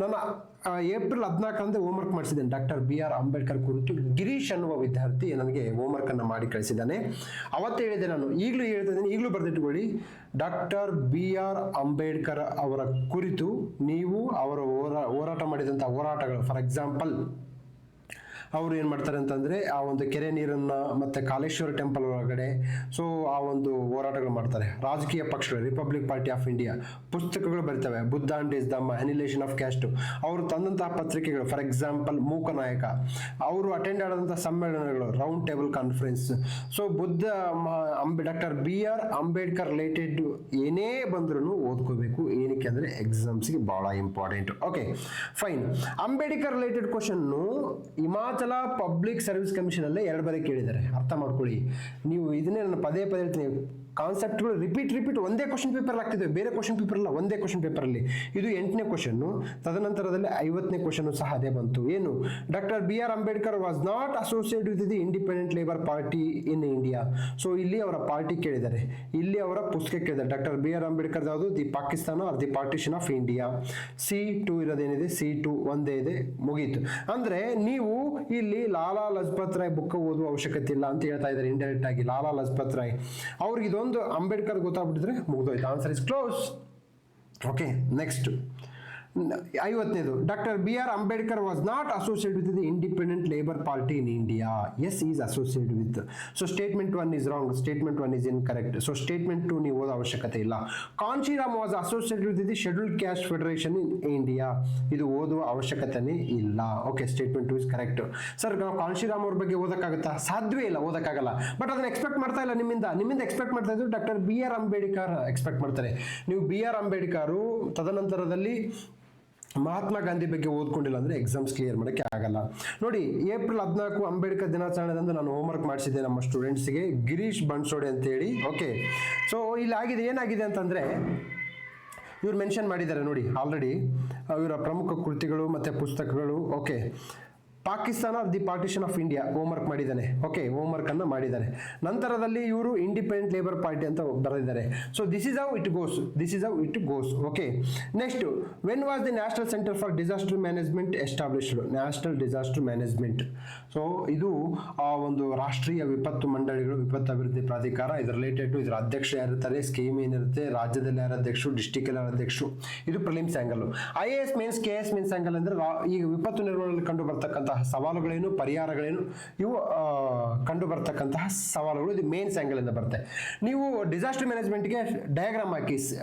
ನಾನು ಏಪ್ರಿಲ್ 14 ಹೋಮ್ವರ್ಕ್ ಮಾಡಿಸಿದ್ದೇನೆ ಡಾಕ್ಟರ್ BR ಅಂಬೇಡ್ಕರ್ ಕುರಿತು. ಗಿರೀಶ್ ಅನ್ನುವ ವಿದ್ಯಾರ್ಥಿ ನನಗೆ ಹೋಮ್ವರ್ಕನ್ನು ಮಾಡಿ ಕಳಿಸಿದ್ದಾನೆ. ಅವತ್ತೇ ಹೇಳಿದೆ ನಾನು, ಈಗಲೂ ಹೇಳ್ತಿದ್ದೀನಿ, ಈಗಲೂ ಬರೆದಿಟ್ಕೊಳ್ಳಿ. ಡಾಕ್ಟರ್ BR ಅಂಬೇಡ್ಕರ್ ಅವರ ಕುರಿತು ನೀವು ಅವರ ಹೋರಾಟ ಮಾಡಿದಂಥ ಹೋರಾಟಗಳು, ಫಾರ್ ಎಕ್ಸಾಂಪಲ್ ಅವರು ಏನು ಮಾಡ್ತಾರೆ ಅಂತಂದರೆ ಆ ಒಂದು ಕೆರೆ ನೀರನ್ನು ಮತ್ತು ಕಾಲೇಶ್ವರ ಟೆಂಪಲ್ ಒಳಗಡೆ ಸೊ ಆ ಒಂದು ಹೋರಾಟಗಳು ಮಾಡ್ತಾರೆ. ರಾಜಕೀಯ ಪಕ್ಷಗಳು, ರಿಪಬ್ಲಿಕ್ ಪಾರ್ಟಿ ಆಫ್ ಇಂಡಿಯಾ ಪುಸ್ತಕಗಳು ಬರ್ತವೆ. Buddha and is Dhamma, annihilation of caste, ಅವರು ತಂದಂತಹ ಪತ್ರಿಕೆಗಳು. ಫಾರ್ ಎಕ್ಸಾಂಪಲ್ ಮೂಕನಾಯಕ, ಅವರು ಅಟೆಂಡ್ ಆದಂಥ ಸಮ್ಮೇಳನಗಳು, round table conference. So doctor BR Ambedkar related ಏನೇ ಬಂದ್ರೂ ಓದ್ಕೋಬೇಕು. ಏನಕ್ಕೆ ಅಂದರೆ ಎಕ್ಸಾಮ್ಸ್ಗೆ ಭಾಳ important. Okay, fine. Ambedkar related question Himachal public service commission ಅಲ್ಲೇ 2 ಬಾರಿ ಕೇಳಿದ್ದಾರೆ. ಅರ್ಥ ಮಾಡ್ಕೊಳ್ಳಿ. ನೀವು ಇದನ್ನೇ ನಾನು ಪದೇ ಹೇಳ್ತೀನಿ, ಕಾನ್ಸೆಪ್ಟ್ಗಳು ರಿಪೀಟ್ ಒಂದೇ ಕ್ವಶನ್ ಪೇಪರ್ ಆಗ್ತಿದೆ, ಬೇರೆ ಕ್ವಶನ್ ಪೇಪರ್ ಅಲ್ಲ, ಒಂದೇ ಕ್ವಶನ್ ಪೇಪರಲ್ಲಿ. ಇದು 8ನೇ ಕ್ವಶನ್ನು. ತದನಂತರದಲ್ಲಿ 50ನೇ ಕ್ವಶನ್ನು ಸಹ ಅದೇ ಬಂತು. ಏನು, doctor BR Ambedkar was not associate with the independent labour party in India. So ಇಲ್ಲಿ ಅವರ ಪಾರ್ಟಿ ಕೇಳಿದ್ದಾರೆ, ಇಲ್ಲಿ ಅವರ ಪುಸ್ತಕ ಕೇಳಿದ್ದಾರೆ. ಡಾಕ್ಟರ್ BR ಅಂಬೇಡ್ಕರ್ ಯಾವುದು, the Pakistan R the partition of India. C2 ಇರೋದೇನಿದೆ, C2 ಒಂದೇ ಇದೆ, ಮುಗೀತು. ಅಂದರೆ ನೀವು ಇಲ್ಲಿ ಲಾಲಾ ಲಜಪತ್ ರಾಯ್ ಬುಕ್ ಓದುವ ಅವಶ್ಯಕತೆ ಇಲ್ಲ ಅಂತ ಹೇಳ್ತಾ ಇದ್ದಾರೆ ಇಂಡೈರೆಕ್ಟ್ ಆಗಿ. ಲಾಲಾ ಲಜಪತ್ ರಾಯ್ ಅವ್ರಿಗೆ ಇದೊಂದು ಅಂಬೇಡ್ಕರ್ ಗೊತ್ತಾಗ್ಬಿಟ್ಟಿದ್ರೆ ಮುಗಿದೋಯ್ತು. Answer is close. Okay, next 50ನೇದು, doctor BR Ambedkar was not associate with the independent labour party in India. Yes, is associate with. So statement 1 is wrong, statement 1 is incorrect. So statement 2 ನೀವು ಓದೋ ಅವಶ್ಯಕತೆ ಇಲ್ಲ. Kanshiram was associate with the scheduled caste federation in India. ಇದು ಓದುವ ಅವಶ್ಯಕತೆನೇ ಇಲ್ಲ. Okay, statement 2 is correct. Sir, ನಾವು ಕಾಂಶಿರಾಮ್ ಅವ್ರ ಬಗ್ಗೆ ಓದಕ್ಕಾಗುತ್ತಾ? ಸಾಧ್ಯವೇ ಇಲ್ಲ, ಓದಕ್ಕಾಗಲ್ಲ. ಬಟ್ ಅದನ್ನ ಎಕ್ಸ್ಪೆಕ್ಟ್ ಮಾಡ್ತಾ ಇಲ್ಲ ನಿಮ್ಮಿಂದ ಎಕ್ಸ್ಪೆಕ್ಟ್ ಮಾಡ್ತಾ ಇದ್ರು ಡಾಕ್ಟರ್ BR ಅಂಬೇಡ್ಕರ್ ಎಕ್ಸ್ಪೆಕ್ಟ್ ಮಾಡ್ತಾರೆ. ನೀವು BR ಅಂಬೇಡ್ಕರ್ ತದನಂತರದಲ್ಲಿ ಮಹಾತ್ಮ ಗಾಂಧಿ ಬಗ್ಗೆ ಓದ್ಕೊಂಡಿಲ್ಲ ಅಂದರೆ ಎಕ್ಸಾಮ್ಸ್ ಕ್ಲಿಯರ್ ಮಾಡೋಕ್ಕೆ ಆಗಲ್ಲ. ನೋಡಿ, ಏಪ್ರಿಲ್ 14 ಅಂಬೇಡ್ಕರ್ ದಿನಾಚರಣೆದಂದು ನಾನು ಹೋಮ್ವರ್ಕ್ ಮಾಡಿಸಿದ್ದೆ ನಮ್ಮ ಸ್ಟೂಡೆಂಟ್ಸ್ಗೆ, ಗಿರೀಶ್ ಬನ್ಸೋಡೆ ಅಂತೇಳಿ. ಓಕೆ, ಸೊ ಇಲ್ಲಿ ಆಗಿದೆ, ಏನಾಗಿದೆ ಅಂತಂದರೆ ಇವ್ರು ಮೆನ್ಷನ್ ಮಾಡಿದ್ದಾರೆ ನೋಡಿ ಆಲ್ರೆಡಿ ಇವರ ಪ್ರಮುಖ ಕೃತಿಗಳು ಮತ್ತು ಪುಸ್ತಕಗಳು. Okay, Pakistan the partition of India homework ಮಾಡಿದ್ದಾನೆ. ಓಕೆ, ಹೋಮ್ವರ್ಕ್ ಅನ್ನು ಮಾಡಿದ್ದಾರೆ. ನಂತರದಲ್ಲಿ ಇವರು ಇಂಡಿಪೆಂಡೆಂಟ್ ಲೇಬರ್ ಪಾರ್ಟಿ ಅಂತ ಬರೆದಿದ್ದಾರೆ. So this is how it goes. Okay, next, when was the national centre for disaster management established? National disaster management, so ಇದು ಒಂದು ರಾಷ್ಟ್ರೀಯ ವಿಪತ್ತು ಮಂಡಳಿಗಳು, ವಿಪತ್ತು ಅಭಿವೃದ್ಧಿ ಪ್ರಾಧಿಕಾರ. ಇದರ ರಿಲೇಟೆಡ್ ಇದರ ಅಧ್ಯಕ್ಷ ಯಾರಿರ್ತಾರೆ, ಸ್ಕೀಮ್ ಏನಿರುತ್ತೆ, ರಾಜ್ಯದಲ್ಲಿ ಯಾರು ಅಧ್ಯಕ್ಷರು, ಡಿಸ್ಟಿಕ್ ಯಾರು ಅಧ್ಯಕ್ಷರು, ಇದು prelims angle. IAS means KS means angle ಅಂದರೆ ಈಗ ವಿಪತ್ತು ನಿರ್ವಹಣೆಯಲ್ಲಿ ಕಂಡು ಬರ್ತಕ್ಕಂತಹ ಸವಾಲುಗಳೇನು, ಪರಿಹಾರಗಳೇನು, ಇವು ಕಂಡು ಬರ್ತಕ್ಕಂತಹ ಸವಾಲುಗಳು. ಇದು ಮೇನ್ಸ್ ಆಂಗಲ್ ಇಂದ ಬರುತ್ತೆ. ನೀವು ಡಿಸಾಸ್ಟರ್ ಮ್ಯಾನೇಜ್ಮೆಂಟ್ಗೆ ಡಯಾಗ್ರಾಮ್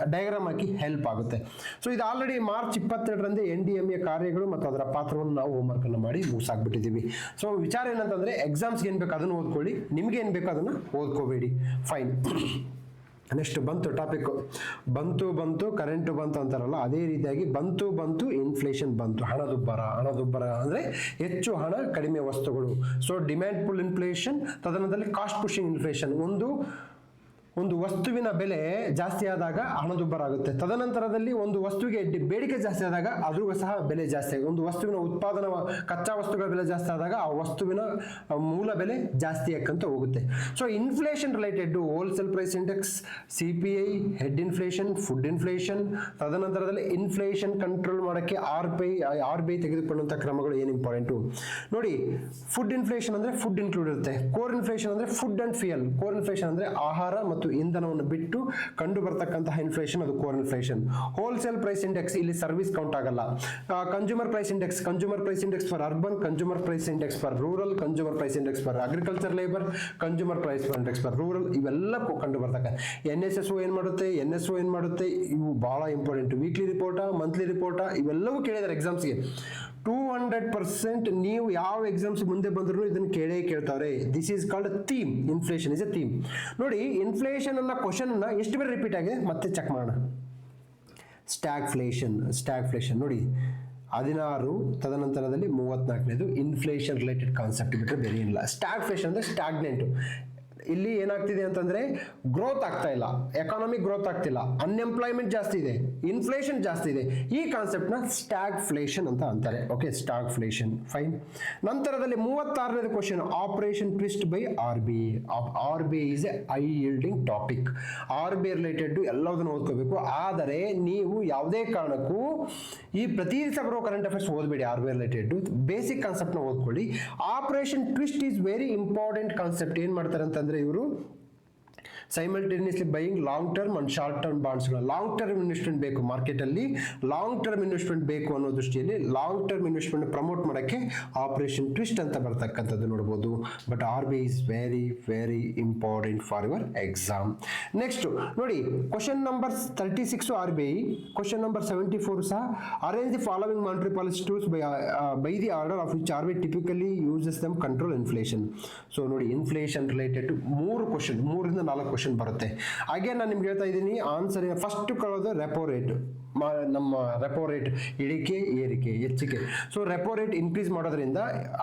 ಹಾಕಿ ಹೆಲ್ಪ್ ಆಗುತ್ತೆ. ಸೊ ಇದು ಆಲ್ರೆಡಿ ಮಾರ್ಚ್ 22ರಂದೇ NDMA ಕಾರ್ಯಗಳು ಮತ್ತು ಅದರ ಪಾತ್ರವನ್ನು ನಾವು ಹೋಮ್ವರ್ಕ್ ಅನ್ನು ಮಾಡಿ ಮುಗಿಸಾಕ್ಬಿಟ್ಟಿದ್ದೀವಿ. ಸೊ ವಿಚಾರ ಏನಂತಂದ್ರೆ ಎಕ್ಸಾಮ್ಸ್ಗೆ ಏನು ಬೇಕು ಅದನ್ನು ಓದ್ಕೊಳ್ಳಿ, ನಿಮ್ಗೆ ಏನು ಬೇಕು ಅದನ್ನು ಓದ್ಕೋಬೇಡಿ. ಫೈನ್. ನೆಕ್ಸ್ಟ್ ಬಂತು ಟಾಪಿಕ್, ಬಂತು ಕರೆಂಟು ಬಂತು ಅಂತಾರಲ್ಲ, ಅದೇ ರೀತಿಯಾಗಿ ಬಂತು ಇನ್ಫ್ಲೇಷನ್ ಬಂತು. ಹಣದುಬ್ಬರ ಅಂದರೆ ಹೆಚ್ಚು ಹಣ ಕಡಿಮೆ ವಸ್ತುಗಳು. ಸೊ ಡಿಮ್ಯಾಂಡ್ ಪುಲ್ ಇನ್ಫ್ಲೇಷನ್, ತದನಂತರದಲ್ಲಿ ಕಾಸ್ಟ್ ಪುಷಿಂಗ್ ಇನ್ಫ್ಲೇಷನ್. ಒಂದು ವಸ್ತುವಿನ ಬೆಲೆ ಜಾಸ್ತಿ ಆದಾಗ ಹಣದುಬ್ಬರ ಆಗುತ್ತೆ. ತದನಂತರದಲ್ಲಿ ಒಂದು ವಸ್ತುವಿಗೆ ಬೇಡಿಕೆ ಜಾಸ್ತಿ ಆದಾಗ ಅದ್ರೂ ಸಹ ಬೆಲೆ ಜಾಸ್ತಿ ಆಗುತ್ತೆ. ಒಂದು ವಸ್ತುವಿನ ಉತ್ಪಾದನಾ ಕಚ್ಚಾ ವಸ್ತುಗಳ ಬೆಲೆ ಜಾಸ್ತಿ ಆದಾಗ ಆ ವಸ್ತುವಿನ ಮೂಲ ಬೆಲೆ ಜಾಸ್ತಿ ಆಕ್ಕಂತ ಹೋಗುತ್ತೆ. So inflation related wholesale price index, CPI, head inflation, food inflation, ತದನಂತರದಲ್ಲಿ ಇನ್ಫ್ಲೇಷನ್ ಕಂಟ್ರೋಲ್ ಮಾಡೋಕ್ಕೆ RBI ತೆಗೆದುಕೊಂಡಂಥ ಕ್ರಮಗಳು ಏನು ಇಂಪಾರ್ಟೆಂಟು ನೋಡಿ. ಫುಡ್ ಇನ್ಫ್ಲೇಷನ್ ಅಂದರೆ ಫುಡ್ ಇನ್ಕ್ಲೂಡ್ ಇರುತ್ತೆ. ಕೋರ್ ಇನ್ಫ್ಲೇಷನ್ ಅಂದರೆ food and fuel. Core inflation ಅಂದರೆ ಆಹಾರ ಮತ್ತು ಇಂಧನವನ್ನು ಬಿಟ್ಟು ಕಂಡು ಬರ್ತಕ್ಕಂತಹ ಇನ್ಫ್ಲೇಷನ್, ಅದು core inflation. Wholesale price index, ಇಲ್ಲಿ ಸರ್ವಿಸ್ ಕೌಂಟ್ ಆಗಲ್ಲ. Consumer price index for urban, consumer price index for rural, consumer price index for agriculture labour, consumer price index for rural, ಇವೆಲ್ಲ ಕಂಡು ಬರ್ತಕ್ಕ. NSSO ಏನು ಮಾಡುತ್ತೆ, ಇವು ಬಹಳ important. Weekly report, monthly report, ಇವೆಲ್ಲವೂ ಕೇಳಿದ್ದಾರೆ ಎಕ್ಸಾಮ್ಸ್ಗೆ. 200% ನೀವು ಯಾವ ಎಕ್ಸಾಮ್ಸ್ ಮುಂದೆ ಬಂದ್ರು ಇದನ್ನು ಕೇಳ್ತಾವ್ರೆ. This is called theme. Inflation is a theme. ನೋಡಿ, ಇನ್ಫ್ಲೇಷನ್ ಅನ್ನೋ ಕ್ವಶನ್ ಎಷ್ಟು ಬೇರೆ ರಿಪೀಟ್ ಆಗಿದೆ ಮತ್ತೆ ಚೆಕ್ ಮಾಡೋಣ. ಸ್ಟ್ಯಾಗ್ಫ್ಲೇಷನ್ ನೋಡಿ 16, ತದನಂತರದಲ್ಲಿ 34ನೇದು ಇನ್ಫ್ಲೇಷನ್ ರಿಲೇಟೆಡ್ ಕಾನ್ಸೆಪ್ಟ್ ಬಿಟ್ಟರೆ ಬೇರೆ ಏನಿಲ್ಲ. ಸ್ಟ್ಯಾಗ್ಫ್ಲೇಷನ್ ಅಂದರೆ ಸ್ಟಾಗ್ನೆಂಟ್. ಇಲ್ಲಿ ಏನಾಗ್ತಿದೆ ಅಂತಂದ್ರೆ ಗ್ರೋತ್ ಆಗ್ತಾ ಇಲ್ಲ, ಎಕಾನಮಿಕ್ ಗ್ರೋತ್ ಆಗ್ತಿಲ್ಲ, ಅನ್ಎಂಪ್ಲಾಯ್ಮೆಂಟ್ ಜಾಸ್ತಿ ಇದೆ, ಇನ್ಫ್ಲೇಷನ್ ಜಾಸ್ತಿ ಇದೆ. ಈ ಕಾನ್ಸೆಪ್ಟ್ ನ ಸ್ಟ್ಯಾಗ್ಫ್ಲೇಷನ್ ಅಂತ ಅಂತಾರೆ. Okay, stagflation. ಫೈನ್. ನಂತರದಲ್ಲಿ 36ನೇದು question, operation twist by RBI is a high yielding topic. RBI related ಎಲ್ಲದನ್ನು ಓದ್ಕೋಬೇಕು. ಆದರೆ ನೀವು ಯಾವುದೇ ಕಾರಣಕ್ಕೂ ಈ ಪ್ರತಿ ದಿವಸ ಬರೋ ಕರೆಂಟ್ ಅಫೇರ್ಸ್ ಓದಬೇಡಿ. RBI ರಿಲೇಟೆಡ್ ಬೇಸಿಕ್ ಕಾನ್ಸೆಪ್ಟ್ ನ ಓದ್ಕೊಳ್ಳಿ. Operation twist is very important concept. ಏನ್ ಮಾಡ್ತಾರೆ ಅಂತಂದ್ರೆ ಇವರು simultaneously buying long term and short term ಬಾಂಡ್ಸ್ಗಳು. ಲಾಂಗ್ ಟರ್ಮ್ ಇನ್ವೆಸ್ಟ್ಮೆಂಟ್ ಬೇಕು ಮಾರ್ಕೆಟಲ್ಲಿ, ಲಾಂಗ್ ಟರ್ಮ್ ಇನ್ವೆಸ್ಟ್ಮೆಂಟ್ ಬೇಕು ಅನ್ನೋ ದೃಷ್ಟಿಯಲ್ಲಿ ಲಾಂಗ್ ಟರ್ಮ್ ಇನ್ವೆಸ್ಟ್ಮೆಂಟ್ ಪ್ರಮೋಟ್ ಮಾಡೋಕ್ಕೆ ಆಪರೇಷನ್ ಟ್ವಿಸ್ಟ್ ಅಂತ ಬರ್ತಕ್ಕಂಥದ್ದು ನೋಡ್ಬೋದು. But RBI is very very important for your exam. Next ನೋಡಿ, question number 36 RBI, question number 74 ಸಹ, arrange the following monetary policy tools by the order of which RBI typically uses dum control inflation. So ನೋಡಿ, inflation related 3ರಿಂದ 4 question ಬರುತ್ತೆ. ಹಾಗೆ ನಾನು ನಿಮ್ಗೆ ಹೇಳ್ತಾ ಇದ್ದೀನಿ, answer first ಕಳೋದು repo rate. ನಮ್ಮ ರೆಪೋ ರೇಟ್ ಇಳಿಕೆ, ಏರಿಕೆ, ಹೆಚ್ಚಿಗೆ. ಸೊ ರೆಪೋ ರೇಟ್ ಇನ್ಕ್ರೀಸ್ ಮಾಡೋದ್ರಿಂದ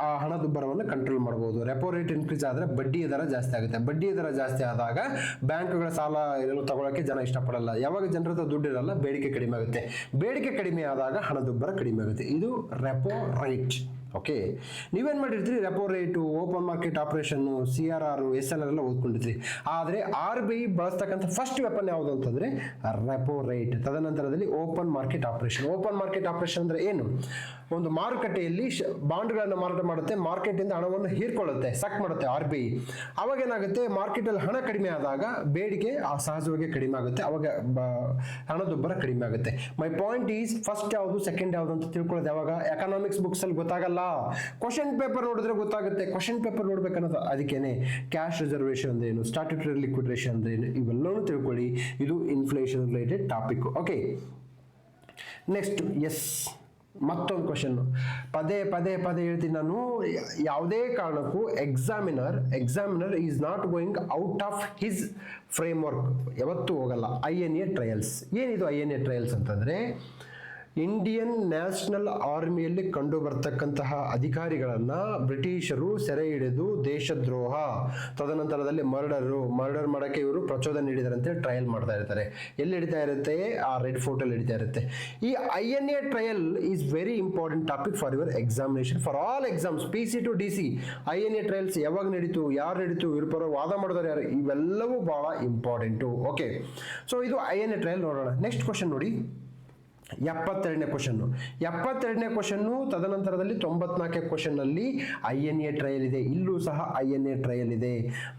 ಆ ಹಣದುಬ್ಬರವನ್ನು ಕಂಟ್ರೋಲ್ ಮಾಡಬಹುದು. ರೆಪೋ ರೇಟ್ ಇನ್ಕ್ರೀಸ್ ಆದರೆ ಬಡ್ಡಿ ದರ ಜಾಸ್ತಿ ಆಗುತ್ತೆ. ಬಡ್ಡಿ ದರ ಜಾಸ್ತಿ ಆದಾಗ ಬ್ಯಾಂಕ್ಗಳ ಸಾಲ ತಗೊಳ್ಳೋಕೆ ಜನ ಇಷ್ಟಪಡಲ್ಲ. ಯಾವಾಗ ಜನರ ಹತ್ರ ದುಡ್ಡು ಇರಲ್ಲ, ಬೇಡಿಕೆ ಕಡಿಮೆ ಆಗುತ್ತೆ. ಬೇಡಿಕೆ ಕಡಿಮೆ ಆದಾಗ ಹಣದುಬ್ಬರ ಕಡಿಮೆ ಆಗುತ್ತೆ. ಇದು ರೆಪೋ ರೇಟ್. ಓಕೆ, ನೀವೇನು ಮಾಡಿರ್ತೀರಿ, repo rate, open market operation, CRR, SLR ಎಲ್ಲ ಓದ್ಕೊಂಡಿರ್ತೀರಿ. ಆದರೆ RBI ಬಳಸ್ತಕ್ಕಂಥ ಫಸ್ಟ್ ವೆಪನ್ ಯಾವುದು ಅಂತಂದರೆ ರೆಪೋ ರೇಟ್. ತದನಂತರದಲ್ಲಿ open market operation. Open market operation ಅಂದರೆ ಏನು? ಒಂದು ಮಾರುಕಟ್ಟೆಯಲ್ಲಿ ಬಾಂಡ್ಗಳನ್ನು ಮಾರಾಟ ಮಾಡುತ್ತೆ, ಮಾರ್ಕೆಟಿಂದ ಹಣವನ್ನು ಹೀರ್ಕೊಳ್ಳುತ್ತೆ, ಸಕ್ ಮಾಡುತ್ತೆ RBI. ಅವಾಗ ಏನಾಗುತ್ತೆ, ಮಾರ್ಕೆಟಲ್ಲಿ ಹಣ ಕಡಿಮೆ ಆದಾಗ ಬೇಡಿಕೆ ಸಹಜವಾಗಿ ಕಡಿಮೆ ಆಗುತ್ತೆ, ಅವಾಗ ಹಣದುಬ್ಬರ ಕಡಿಮೆ ಆಗುತ್ತೆ. ಮೈ ಪಾಯಿಂಟ್ ಈಸ್, ಫಸ್ಟ್ ಯಾವುದು ಸೆಕೆಂಡ್ ಯಾವುದು ಅಂತ ತಿಳ್ಕೊಳ್ಳೋದು ಯಾವಾಗ? ಎಕನಾಮಿಕ್ಸ್ ಬುಕ್ಸ್ ಅಲ್ಲಿ ಗೊತ್ತಾಗಲ್ಲ, ಕ್ವಶನ್ ಪೇಪರ್ ನೋಡಿದ್ರೆ ಗೊತ್ತಾಗುತ್ತೆ. ಕ್ವಶನ್ ಪೇಪರ್ ನೋಡ್ಬೇಕನ್ನೋದು ಅದಕ್ಕೇನೆ. ಕ್ಯಾಶ್ ರಿಸರ್ವೇಷನ್ ಅಂದ್ರೆ ಏನು, ಸ್ಟ್ಯಾಟ್ಯೂಟರಿ ಲಿಕ್ವಿಡೇಷನ್ ಅಂದ್ರೆ ಏನು, ಇವೆಲ್ಲವೂ ತಿಳ್ಕೊಳ್ಳಿ. ಇದು inflation related topic. Okay, next ಮತ್ತೊಂದು ಕ್ವಶನ್ ಪದೇ ಹೇಳ್ತೀನಿ ನಾನು. ಯಾವುದೇ ಕಾರಣಕ್ಕೂ examiner is not going out of his frame work ಯಾವತ್ತೂ ಹೋಗಲ್ಲ. INA trials. ಏನಿದು INA ಟ್ರಯಲ್ಸ್ ಅಂತಂದ್ರೆ, ಇಂಡಿಯನ್ ನ್ಯಾಷನಲ್ ಆರ್ಮಿಯಲ್ಲಿ ಕಂಡು ಬರ್ತಕ್ಕಂತಹ ಅಧಿಕಾರಿಗಳನ್ನ ಬ್ರಿಟಿಷರು ಸೆರೆ ಹಿಡಿದು ದೇಶದ್ರೋಹ, ತದನಂತರದಲ್ಲಿ ಮರ್ಡರ್ ಮಾಡಕ್ಕೆ ಇವರು ಪ್ರಚೋದನೆ ನೀಡಿದ್ದಾರೆ ಅಂತ ಟ್ರಯಲ್ ಮಾಡ್ತಾ ಇರ್ತಾರೆ. ಎಲ್ಲಿ ಹಿಡಿತಾ ಇರುತ್ತೆ? ಆ ರೆಡ್ ಫೋರ್ಟ್ ಅಲ್ಲಿ ಹಿಡಿತಾ ಇರುತ್ತೆ. ಈ INA trial is very important topic for your examination for all exams, PC to DC. INA trials ಯಾವಾಗ ನಡೀತು, ಯಾರು ನಡೀತು, ಇವ್ರ ಪರ ವಾದ ಮಾಡಿದವರು ಯಾರು, ಇವೆಲ್ಲವೂ ಬಹಳ ಇಂಪಾರ್ಟೆಂಟು. ಓಕೆ, ಸೊ ಇದು INA ಟ್ರಯಲ್ ನೋಡೋಣ. ನೆಕ್ಸ್ಟ್ ಕ್ವಶನ್ ನೋಡಿ, 72ನೇ ಕ್ವಶನ್ನು. ತದನಂತರದಲ್ಲಿ 94ನೇ ಕ್ವಶನ್ ಅಲ್ಲಿ INA ಟ್ರಯಲ್ ಇದೆ. ಇಲ್ಲೂ ಸಹ INA ಟ್ರಯಲ್ ಇದೆ.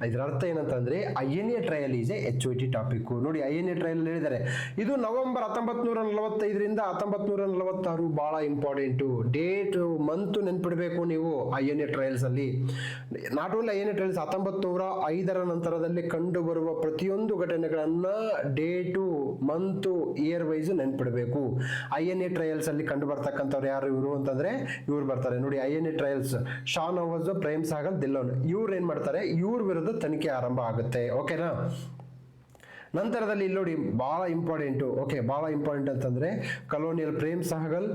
ಇದರ ಅರ್ಥ ಏನಂತಂದ್ರೆ INA trial is A HOT topic. ನೋಡಿ, INA ಟ್ರಯಲ್ ಹೇಳಿದ್ದಾರೆ, ಇದು ನವೆಂಬರ್ 1945ರಿಂದ 1946. ಬಹಳ ಇಂಪಾರ್ಟೆಂಟು. ಡೇಟ್ ಮಂತ್ ನೆನ್ಪಿಡ್ಬೇಕು ನೀವು INA ಟ್ರಯಲ್ಸ್ ಅಲ್ಲಿ. ನಾಟ್ ಓನ್ಲಿ INA ಟ್ರಯಲ್ಸ್, 1905ರ ನಂತರದಲ್ಲಿ ಕಂಡು ಬರುವ ಪ್ರತಿಯೊಂದು ಘಟನೆಗಳನ್ನ ಡೇಟು, ಮಂತು, ಇಯರ್ ವೈಸ್ ನೆನ್ಪಿಡ್ಬೇಕು. INA ಟ್ರಯಲ್ಸ್ ಅಲ್ಲಿ ಕಂಡು ಬರ್ತಕ್ಕಂಥವ್ರು ಯಾರು ಇವರು ಅಂತಂದ್ರೆ ಇವ್ರು ಬರ್ತಾರೆ ನೋಡಿ. INA ಟ್ರಯಲ್ಸ್, ಶಾ ನವಾಜ್, ಪ್ರೇಮ್ ಸಾಗರ್, ದಿಲ್ಲೋನ್, ಇವ್ರು ಏನ್ ಮಾಡ್ತಾರೆ, ಇವ್ರ ವಿರುದ್ಧ ತನಿಖೆ ಆರಂಭ ಆಗುತ್ತೆ. ಓಕೆನಾ? ನಂತರದಲ್ಲಿ ಇಲ್ಲಿ ನೋಡಿ, ಬಹಳ ಇಂಪಾರ್ಟೆಂಟು. ಓಕೆ, ಬಹಳ ಇಂಪಾರ್ಟೆಂಟ್ ಅಂತಂದ್ರೆ ಕಲೋನಿಯಲ್ ಪ್ರೇಮ್ ಸಹಗಲ್,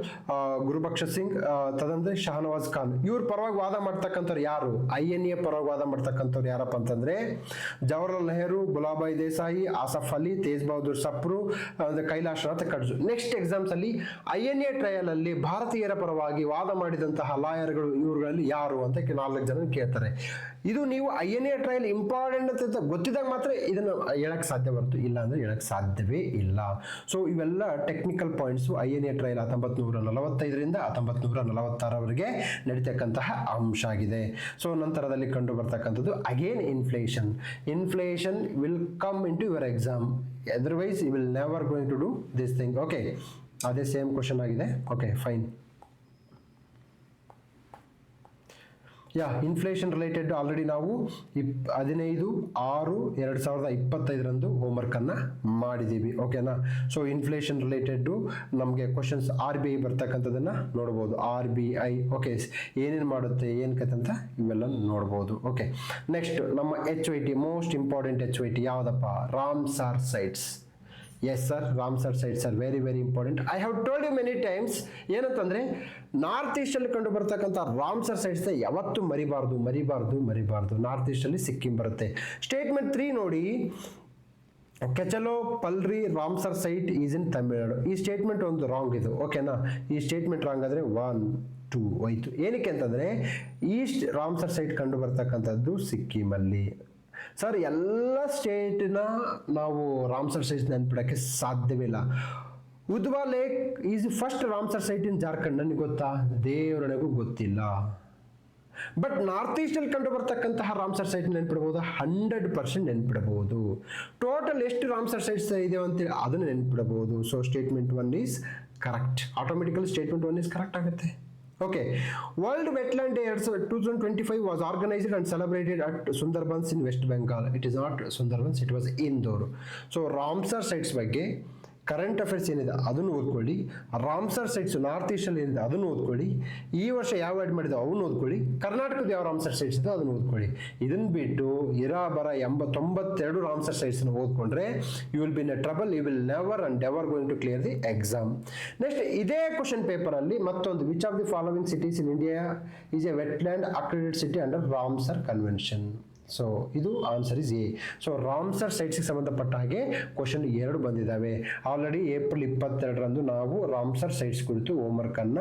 ಗುರುಬಕ್ಷ ಸಿಂಗ್, ತದಂದ್ರೆ ಶಹನವಾಜ್ ಖಾನ್, ಇವ್ರ ಪರವಾಗಿ ವಾದ ಮಾಡ್ತಕ್ಕಂಥವ್ರು ಯಾರು? INA ಪರವಾಗಿ ವಾದ ಮಾಡ್ತಕ್ಕಂಥವ್ರು ಯಾರಪ್ಪ ಅಂತಂದ್ರೆ ಜವಾಹರ್ಲಾಲ್ ನೆಹರು, ಗುಲಾಬಾಯಿ ದೇಸಾಯಿ, ಆಸಫ್ ಅಲಿ, ತೇಜ್ ಬಹದ್ದೂರ್ ಸಪ್ರು, ಕೈಲಾಶನಾಥ್ ಕಟ್ಜು. ನೆಕ್ಸ್ಟ್ ಎಕ್ಸಾಮ್ಸ್ ಅಲ್ಲಿ INA ಟ್ರಯಲ್ ಅಲ್ಲಿ ಭಾರತೀಯರ ಪರವಾಗಿ ವಾದ ಮಾಡಿದಂತಹ ಲಾಯರ್ಗಳು ಇವ್ರುಗಳಲ್ಲಿ ಯಾರು ಅಂತ 4 ಜನ ಕೇಳ್ತಾರೆ. ಇದು ನೀವು INA ಟ್ರಯಲ್ ಇಂಪಾರ್ಟೆಂಟ್ ಅಂತ ಗೊತ್ತಿದಾಗ ಮಾತ್ರ ಇದನ್ನು ಹೇಳಕ್ ಸಾಧ್ಯ ಬರುತ್ತೆ, ಇಲ್ಲ ಅಂದ್ರೆ ಹೇಳಕ್ ಸಾಧ್ಯವೇ ಇಲ್ಲ. ಸೊ ಇವೆಲ್ಲ ಟೆಕ್ನಿಕಲ್ ಪಾಯಿಂಟ್ಸ್. INA ಟ್ರಯಲ್ 1945ರಿಂದ 1946ರವರೆಗೆ ನಡೀತಕ್ಕಂತಹ ಅಂಶ ಆಗಿದೆ. ಸೊ ನಂತರದಲ್ಲಿ ಕಂಡು ಬರ್ತಕ್ಕಂಥದ್ದು again inflation will come in to your exam, otherwise you will never going to do this thing. Okay, ಅದೇ ಸೇಮ್ ಕ್ವಶನ್ ಆಗಿದೆ. Okay, fine. Inflation related already ನಾವು 15/6/2025 ಹೋಮ್ವರ್ಕ್ ಅನ್ನ ಮಾಡಿದ್ದೀವಿ. ಓಕೆನಾ? ಸೊ ಇನ್ಫ್ಲೇಷನ್ ರಿಲೇಟೆಡ್ ನಮಗೆ ಕ್ವಶನ್ಸ್ RBI ಬರ್ತಕ್ಕಂಥದನ್ನ ನೋಡ್ಬೋದು. RBI okay, ಏನೇನು ಮಾಡುತ್ತೆ, ಏನ್ ಕತೆ ಅಂತ ಇವೆಲ್ಲ ನೋಡ್ಬೋದು. ಓಕೆ, ನೆಕ್ಸ್ಟ್ ನಮ್ಮ HOT, ಮೋಸ್ಟ್ ಇಂಪಾರ್ಟೆಂಟ್ HOT ಯಾವ್ದಪ್ಪ? Ramsar sites. Yes sir, Ramsar sites are very very important. I have told you many times. ಏನಂತಂದ್ರೆ ನಾರ್ತ್ ಈಸ್ಟ್ ಅಲ್ಲಿ ಕಂಡು ಬರ್ತಕ್ಕಂಥ ರಾಮ್ಸರ್ ಸೈಟ್ಸ್ ಯಾವತ್ತೂ ಮರಿಬಾರ್ದು. ನಾರ್ತ್ ಈಸ್ಟ್ ಅಲ್ಲಿ ಸಿಕ್ಕಿಂ ಬರುತ್ತೆ. ಸ್ಟೇಟ್ಮೆಂಟ್ 3 ನೋಡಿ, ಕೆಚಲೋ ಪಲ್ರಿ Ramsar site is in Tamil Nadu. ಈ ಸ್ಟೇಟ್ಮೆಂಟ್ ಒಂದು ರಾಂಗ್ ಇದು. ಓಕೆನಾ? ಈ ಸ್ಟೇಟ್ಮೆಂಟ್ ರಾಂಗ್ ಆದ್ರೆ 1, 2 ಹೋಯ್ತು. ಏನಕ್ಕೆ ಅಂತಂದ್ರೆ ಈಸ್ಟ್ ರಾಮ್ಸರ್ ಸೈಟ್ ಕಂಡು ಬರ್ತಕ್ಕಂಥದ್ದು ಸಿಕ್ಕಿಮಲ್ಲಿ. ಸರ್, ಎಲ್ಲ ಸ್ಟೇಟ್ನ ನಾವು ರಾಮ್ಸರ್ ಸೈಟ್ ನೆನ್ಪಿಡಕ್ಕೆ ಸಾಧ್ಯವಿಲ್ಲ. Udhwa lake is first Ramsar site in Jharkhand. ನನಗೆ ಗೊತ್ತಾ? ದೇವರನಿಗೂ ಗೊತ್ತಿಲ್ಲ. ಬಟ್ ನಾರ್ತ್ ಈಸ್ಟ್ ಅಲ್ಲಿ ಕಂಡು ಬರ್ತಕ್ಕಂತಹ ರಾಮ್ಸರ್ ಸೈಟ್ ನೆನ್ಪಿಡಬಹುದು, 100% ನೆನ್ಪಿಡಬಹುದು. ಟೋಟಲ್ ಎಷ್ಟು ರಾಮ್ಸರ್ ಸೈಟ್ಸ್ ಇದೆ ಅಂತೇಳಿ ಅದನ್ನು ನೆನ್ಪಿಡಬಹುದು. So statement 1 is correct. Automatically statement 1 is correct ಆಗುತ್ತೆ. Okay, World Wetland Day 2025 was organized and celebrated at Sundarbans in West Bengal. It is not Sundarbans, it was Indore. So Ramsar sites ಬಗ್ಗೆ current affairs ಏನಿದೆ ಅದನ್ನು ಓದ್ಕೊಳ್ಳಿ. Ramsar sites north east ಅಲ್ಲಿ ಏನಿದೆ ಅದನ್ನು ಓದ್ಕೊಳ್ಳಿ. ಈ ವರ್ಷ ಯಾವ ಆ್ಯಡ್ ಮಾಡಿದೆ ಅವನು ಓದ್ಕೊಳ್ಳಿ. ಕರ್ನಾಟಕದ ಯಾವ ರಾಮ್ಸರ್ ಸೈಟ್ಸ್ ಇದೆ ಅದನ್ನು ಓದ್ಕೊಳ್ಳಿ. ಇದನ್ನು ಬಿಟ್ಟು ಇರಾಬರ 92 ರಾಮ್ಸರ್ ಸೈಟ್ಸ್ ಓದ್ಕೊಂಡ್ರೆ you will be in a trouble. You will never and ever going to clear the exam. Next ಇದೇ ಕ್ವಶನ್ ಪೇಪರ್ ಅಲ್ಲಿ ಮತ್ತೊಂದು, which of the following cities in India is a wetland accredited city under Ramsar convention. So ಇದು answer is A. So Ramsar ಸೈಟ್ಸ್ಗೆ ಸಂಬಂಧಪಟ್ಟ ಹಾಗೆ question 2 ಬಂದಿದ್ದಾವೆ. Already April 22ರಂದು ನಾವು Ramsar sites ಕುರಿತು ಹೋಮ್ವರ್ಕ್ ಅನ್ನ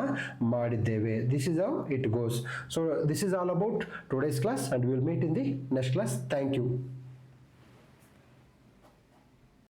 ಮಾಡಿದ್ದೇವೆ. This is how it goes. So this is all about today's class and will meet in the next class. Thank you.